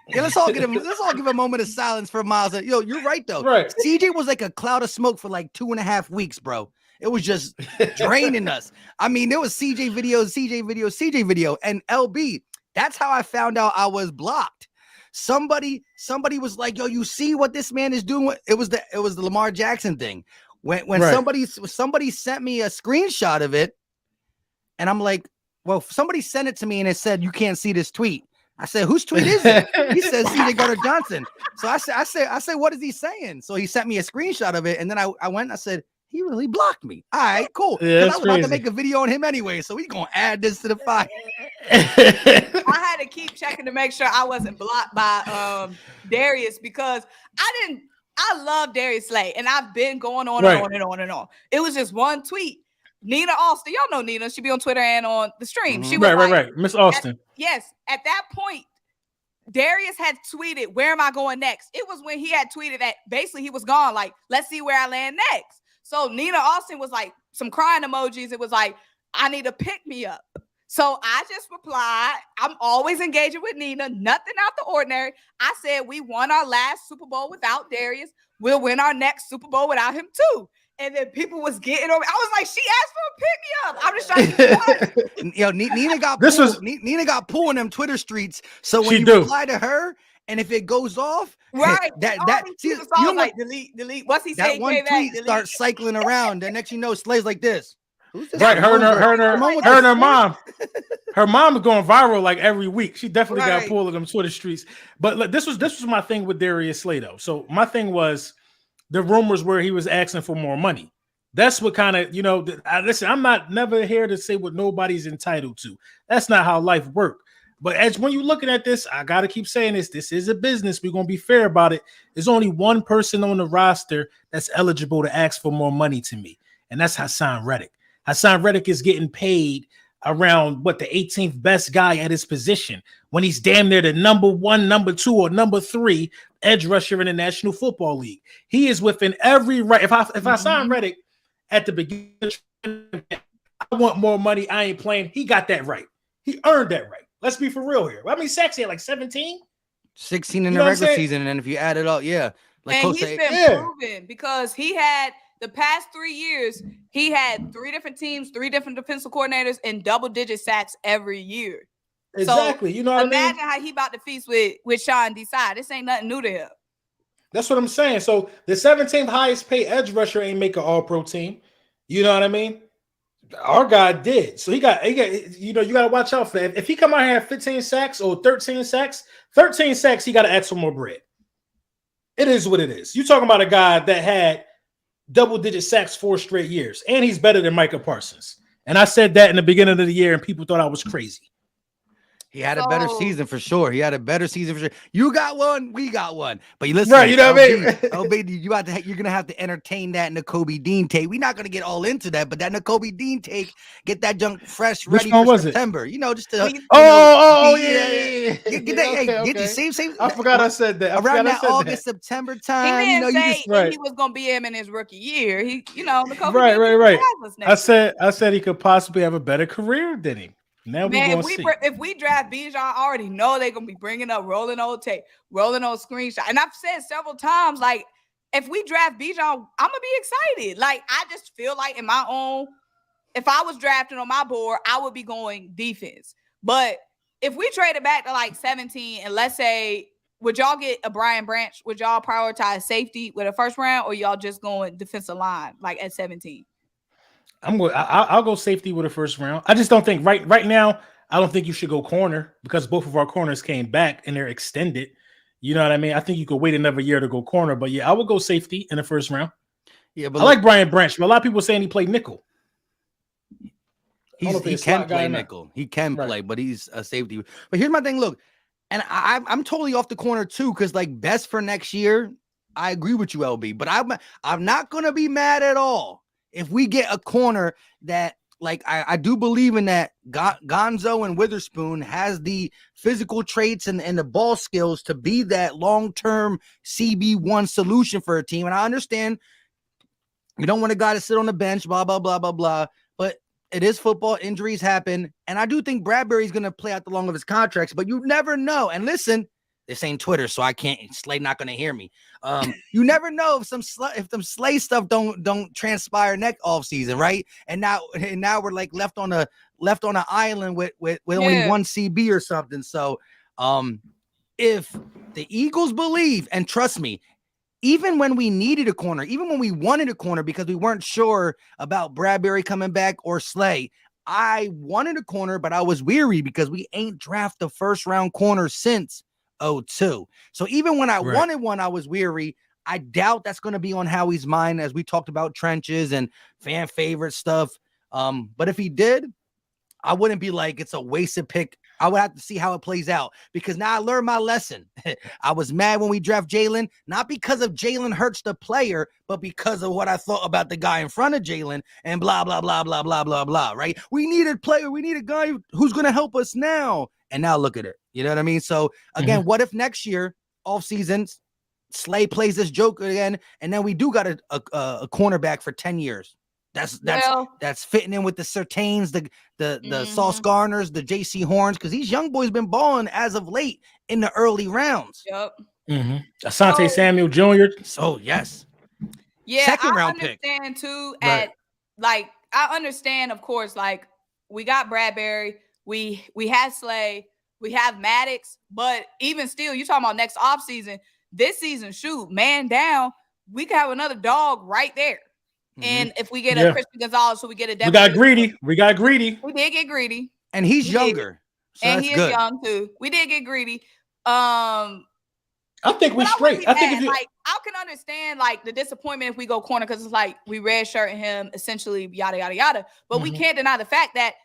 Yeah, let's all give a moment of silence for Miles. Yo, you're right though. Right. CJ was like a cloud of smoke for like 2.5 weeks, bro. It was just draining us. I mean, there was CJ video, and LB. That's how I found out I was blocked. somebody was like, yo, you see what this man is doing? It was the Lamar Jackson thing. When Right. somebody sent me a screenshot of it, and I'm like, well, somebody sent it to me and it said, you can't see this tweet. I said, whose tweet is it? He says CJ Gardner-Johnson. So I said, what is he saying? So he sent me a screenshot of it, and then I went and I said, he really blocked me. All right, cool. Yeah, Because I was about to crazy. make a video on him anyway, so we gonna add this to the file. I had to keep checking to make sure I wasn't blocked by Darius, because I love Darius Slay, and I've been going on and on and on and on. It was just one tweet. Nina Austin, y'all know Nina. She be on Twitter and on the stream. She was right. Miss Austin. At that point, Darius had tweeted, where am I going next? It was when he had tweeted that basically he was gone. Like, let's see where I land next. So Nina Austin was like some crying emojis. It was like, I need to pick me up. So I just replied, I'm always engaging with Nina, nothing out the ordinary. I said, we won our last Super Bowl without Darius. We'll win our next Super Bowl without him too. And then people was getting over. I was like, she asked for a pick me up. I'm just trying to keep Yo, Nina got Nina got pulled in them Twitter streets. So when you reply to her, and if it goes off, right, see, you like delete. What's he saying? That one tweet starts cycling around. And next you know, Slay's like this. Who's this? Right, her and her mom. Her mom is going viral like every week. She definitely got pulled in them Twitter streets. But look, this was my thing with Darius Slay though. So my thing was the rumors where he was asking for more money. That's what kind of, listen, I'm never here to say what nobody's entitled to. That's not how life works. But as when you're looking at this, I got to keep saying this is a business. We're going to be fair about it. There's only one person on the roster that's eligible to ask for more money to me, and that's Hassan Reddick. Hassan Reddick is getting paid around the 18th best guy at his position when he's damn near the number 1, number 2, or number 3 edge rusher in the National Football League. He is within every right. If Hassan Reddick at the beginning, I want more money, I ain't playing. He got that right. He earned that right. Let's be for real here. How many sacks he had? Like 17? 16 in the regular season, and then if you add it up, yeah. Like, and he's been proven, because he had the past 3 years, he had 3 different teams, 3 different defensive coordinators, and double-digit sacks every year. Exactly. So, imagine how he about to feast with Sean Desai. This ain't nothing new to him. That's what I'm saying. So the 17th highest paid edge rusher ain't make an all-pro team. You know what I mean? Our guy did. So he got, you got to watch out for that. If he come out here at 15 sacks or 13 sacks, he got to ask for more bread. It is what it is. You talking about a guy that had double-digit sacks 4 straight years, and he's better than Micah Parsons. And I said that in the beginning of the year, and people thought I was crazy. He had a better season for sure. You got one, we got one. But you listen, right? You know what I mean? LB, you're gonna have to entertain that Nakobe Dean take. We're not gonna get all into that, but that Nakobe Dean take, get that junk fresh, ready for September. Just to yeah. Get the same. I forgot I said that. Around that August, September time. He didn't say he was gonna be him in his rookie year. Nakobe right. I said he could possibly have a better career than him. Now if we draft Bijan, I already know they're gonna be bringing up rolling old tape, rolling old screenshot. And I've said several times, like, if we draft Bijan, I'm gonna be excited. Like, I just feel like if I was drafting on my board, I would be going defense. But if we trade it back to like 17, and let's say, would y'all get a Brian Branch? Would y'all prioritize safety with a first round, or y'all just going defensive line like at 17? I'll go safety with a first round. I just don't think right now. I don't think you should go corner, because both of our corners came back and they're extended. You know what I mean? I think you could wait another year to go corner, but yeah, I would go safety in the first round. Yeah, but I like Brian Branch, but a lot of people saying he played nickel. He can play nickel. He can play, but he's a safety. But here's my thing. Look, and I'm totally off the corner too, because like best for next year, I agree with you, LB. But I'm not gonna be mad at all if we get a corner that, like, I do believe in that Gonzo and Witherspoon has the physical traits and the ball skills to be that long-term CB1 solution for a team. And I understand you don't want a guy to sit on the bench, blah, blah, blah, blah, blah. But it is football. Injuries happen. And I do think Bradbury's going to play out the long of his contracts, but you never know. And listen, this ain't Twitter, so I can't. Slay not gonna hear me. You never know if some Slay stuff don't transpire next offseason, right? And now we're like left on an island with only one CB or something. So if The Eagles believe, and trust me, even when we needed a corner, even when we wanted a corner because we weren't sure about Bradbury coming back or Slay, I wanted a corner, but I was weary because we ain't drafted a first-round corner since 2002. So even when I wanted one, I was weary. I doubt that's going to be on Howie's mind as we talked about trenches and fan favorite stuff. But if he did, I wouldn't be like, it's a wasted pick. I would have to see how it plays out because now I learned my lesson. I was mad when we draft Jalen, not because of Jalen Hurts, the player, but because of what I thought about the guy in front of Jalen and blah, blah, blah, blah, blah, blah, blah, right? We need a player. We need a guy who's going to help us now. And now look at it. You know what I mean? So again, what if next year, off seasons, Slay plays this joke again, and then we do got a cornerback for 10 years. That's fitting in with the Surtains, the Sauce Garners, the JC Horns, because these young boys been balling as of late in the early rounds. Yep. Asante Samuel Jr. So yes. Yeah, second I round pick. Understand too. I understand, of course, like we got Bradbury, we had Slay, we have Maddox, but even still, you talking about next offseason, this season, shoot, man down, we could have another dog right there. And if we get a Christian Gonzalez, so we get a We got greedy. We did get greedy. And he's younger. So and he is young too. We did get greedy. I think we're straight. I think I can understand like the disappointment if we go corner because it's like we redshirting him essentially, yada yada yada. But we can't deny the fact that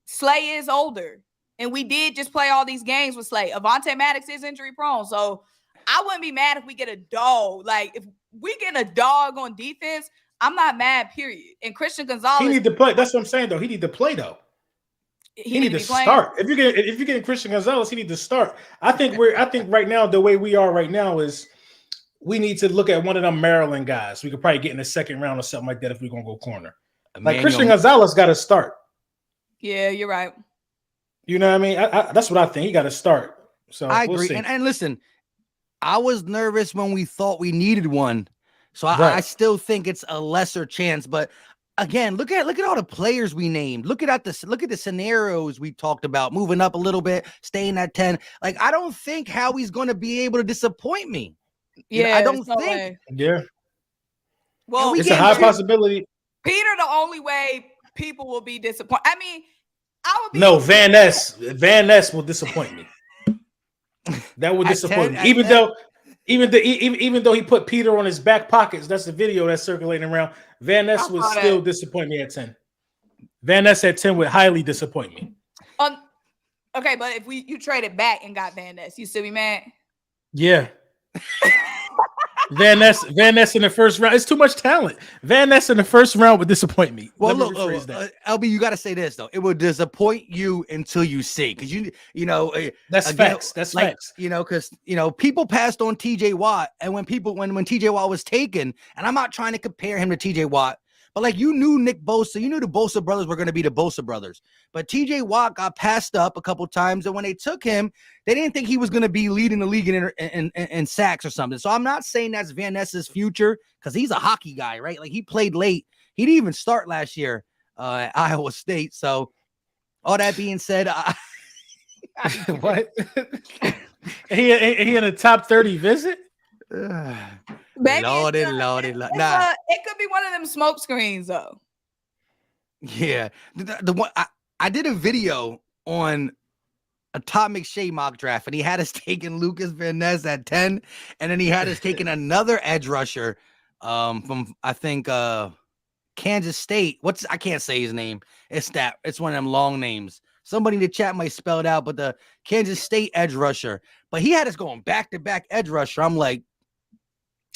Slay is older, and we did just play all these games with Slay. Avonte Maddox is injury prone, so I wouldn't be mad if we get a dog. Like if we get a dog on defense, I'm not mad. Period. And Christian Gonzalez, he need to play. That's what I'm saying, though. He need to play, though. He need to start. If you're getting Christian Gonzalez, he need to start. I think right now the way we are right now is we need to look at one of them Maryland guys. We could probably get in the second round or something like that if we're gonna go corner. Like Christian Gonzalez got to start. Yeah, you're right. You know what I mean? That's what I think. He got to start. So I agree. And listen, I was nervous when we thought we needed one. So I still think it's a lesser chance, but again, look at all the players we named. Look at the scenarios we talked about, moving up a little bit, staying at 10. Like I don't think Howie's going to be able to disappoint me. Yeah, I don't think. Yeah. Well, it's a high possibility. Peter, the only way people will be disappointed. I mean, I would be. No, Van Ness will disappoint me. That would disappoint me, even though he put Peter on his back pockets. That's the video that's circulating around. Van Ness would still disappoint me at 10. Van Ness at 10 would highly disappoint me. Okay, but if you traded back and got Van Ness, you still be mad? Yeah. Van Ness in the first round. It's too much talent. Van Ness in the first round would disappoint me. Well, look, LB, you got to say this though. It will disappoint you until you see, because you know that's facts. That's like, facts. Because people passed on TJ Watt, and when TJ Watt was taken, and I'm not trying to compare him to TJ Watt, but like you knew Nick Bosa, you knew the Bosa brothers were going to be the Bosa brothers, but TJ Watt got passed up a couple times, and when they took him, they didn't think he was going to be leading the league in sacks or something. So I'm not saying that's Van Ness's future because he's a hockey guy, right? Like he played late. He didn't even start last year at Iowa State. So all that being said, what? he in a top 30 visit? Maybe Lordy. Nah. It could be one of them smoke screens though. Yeah. The one I did a video on a Todd McShay mock draft, and he had us taking Lucas Van Ness at 10, and then he had us taking another edge rusher from I think Kansas State. I can't say his name. It's one of them long names. Somebody in the chat might spell it out, but the Kansas State edge rusher. But he had us going back-to-back edge rusher. I'm like,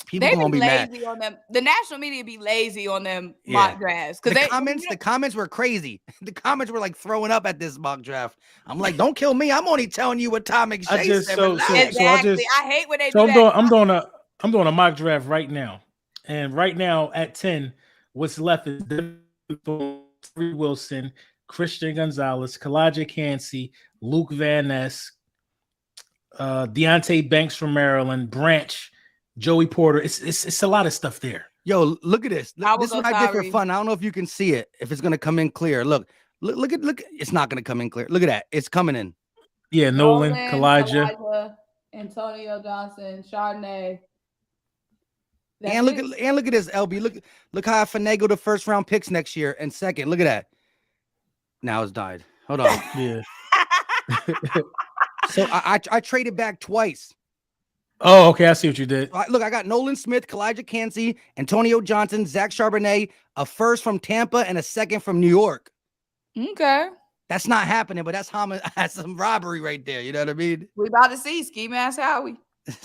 people gonna be lazy mad on them. The national media be lazy on them mock drafts because the comments were crazy. The comments were like throwing up at this mock draft. I'm like, don't kill me. I'm only telling you what Tom McShay said. I hate when they do that. I'm doing a mock draft right now, and right now at 10, what's left is Tyree Wilson, Christian Gonzalez, Kalijah Kancey, Luke Van Ness, Deontay Banks from Maryland, Branch, Joey Porter. It's a lot of stuff there. Yo, look at this. This is what I did for fun. I don't know if you can see it, if it's gonna come in clear. Look. It's not gonna come in clear. Look at that. It's coming in. Yeah, Nolan, Kalijah. Antonio Johnson, Chardonnay. And look at this, LB. Look how I finagle the first round picks next year and second. Look at that. Now it's died. Hold on. Yeah. So I traded back twice. Oh, okay. I see what you did. Look, I got Nolan Smith, Kalijah Kancey, Antonio Johnson, Zach Charbonnet, a first from Tampa and a second from New York. Okay. That's not happening, but that's some robbery right there. You know what I mean? We about to see Ski Mask Howie.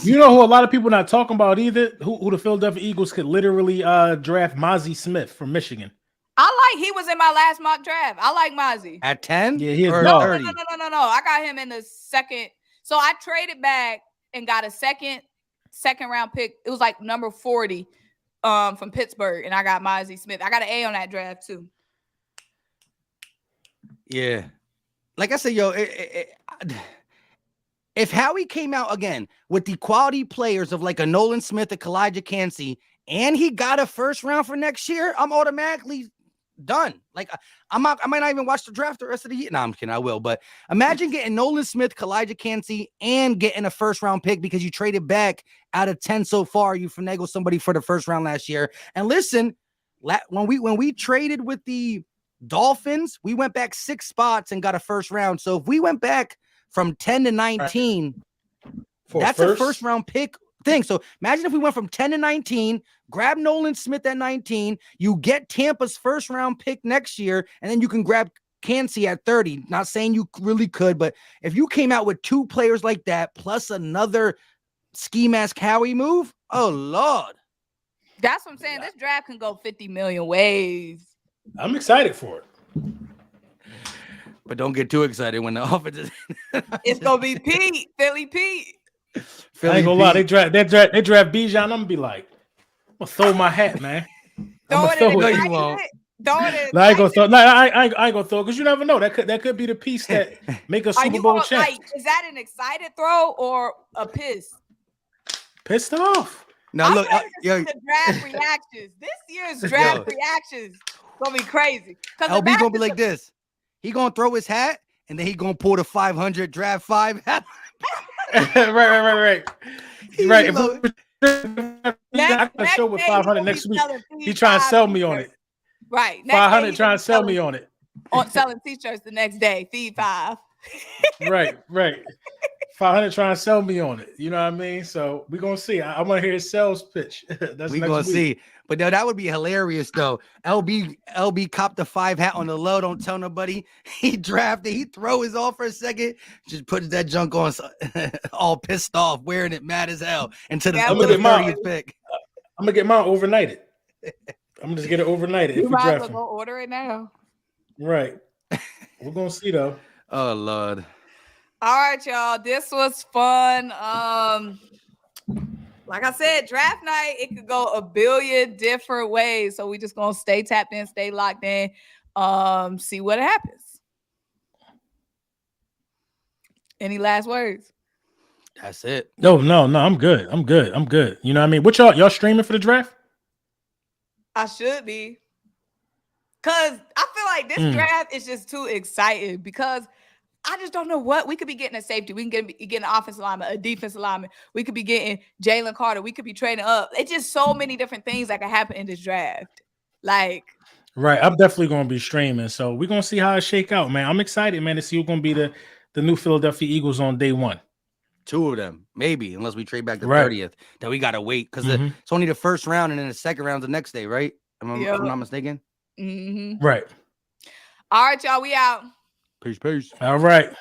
You know who a lot of people not talking about either? Who the Philadelphia Eagles could literally draft Mozzie Smith from Michigan. He was in my last mock draft. I like Mozzie. At 10? Yeah, he is. No. I got him in the second. So I traded back and got a second round pick. It was like number 40 from Pittsburgh, and I got Mozzie Smith. I got an A on that draft too. Yeah. Like I said, yo, if Howie came out again with the quality players of like a Nolan Smith, a Kalijah Kancey, and he got a first round for next year, I'm automatically done. Like I might not even watch the draft the rest of the year. No, I'm kidding. I will. But imagine getting Nolan Smith, Kalijah Kancey, and getting a first round pick because you traded back out of 10 so far. You finagled somebody for the first round last year. And listen, when we traded with the Dolphins, we went back 6 spots and got a first round. So if we went back from 10 to 19, that's a first round pick thing. So imagine if we went from 10 to 19, grab Nolan Smith at 19, you get Tampa's first round pick next year, and then you can grab Kancey at 30. Not saying you really could, but if you came out with 2 players like that, plus another Ski Mask Howie move, oh Lord. That's what I'm saying. This draft can go 50 million ways. I'm excited for it. But don't get too excited when the offense is it's gonna be Pete, Philly Pete. I ain't gonna lie, they draft Bijan. I'm gonna be like, I'm gonna throw my hat, man. Throw it in No, you won't. No, I ain't gonna throw. No, I ain't gonna throw because you never know. That could be the piece that make a Super Bowl champ. Like, is that an excited throw or a piss? Pissed off. Now look, the draft reactions. This year's draft reactions gonna be crazy. LB gonna be like this. He gonna throw his hat and then he gonna pull the 500 draft 5 hat. Right. I can show with 500 next week. He trying to sell me on it. Right. 500 trying to sell me on it. On selling t-shirts the next day. Feed 5. Right. 500 trying to sell me on it. You know what I mean? So we're gonna see. I want to hear his sales pitch. That's we gonna see. But no, that would be hilarious though. LB copped the 5 hat on the low. Don't tell nobody. He drafted. He throw his off for a second. Just puts that junk on, all pissed off, wearing it mad as hell until the 30th pick. I'm gonna get mine overnighted. I'm gonna just get it overnighted. You might as well go order it now. Right. We're gonna see though. Oh Lord. All right, y'all. This was fun. Like I said, draft night, it could go a billion different ways. So we just gonna stay tapped in, stay locked in, see what happens. Any last words? That's it. No, I'm good. You know what I mean? What y'all streaming for the draft? I should be. Cause I feel like this draft is just too exciting because I just don't know what we could be getting a safety. We can get an offensive lineman, a defensive lineman. We could be getting Jalen Carter. We could be trading up. It's just so many different things that could happen in this draft. Like, right. I'm definitely going to be streaming. So we're going to see how it shake out, man. I'm excited, man, to see who's going to be the new Philadelphia Eagles on day 1. 2 of them, maybe, unless we trade back the 30th. Then we got to wait because it's only the first round and then the second round the next day, right? If I'm not mistaken. Mm-hmm. Right. All right, y'all. We out. Peace. All right.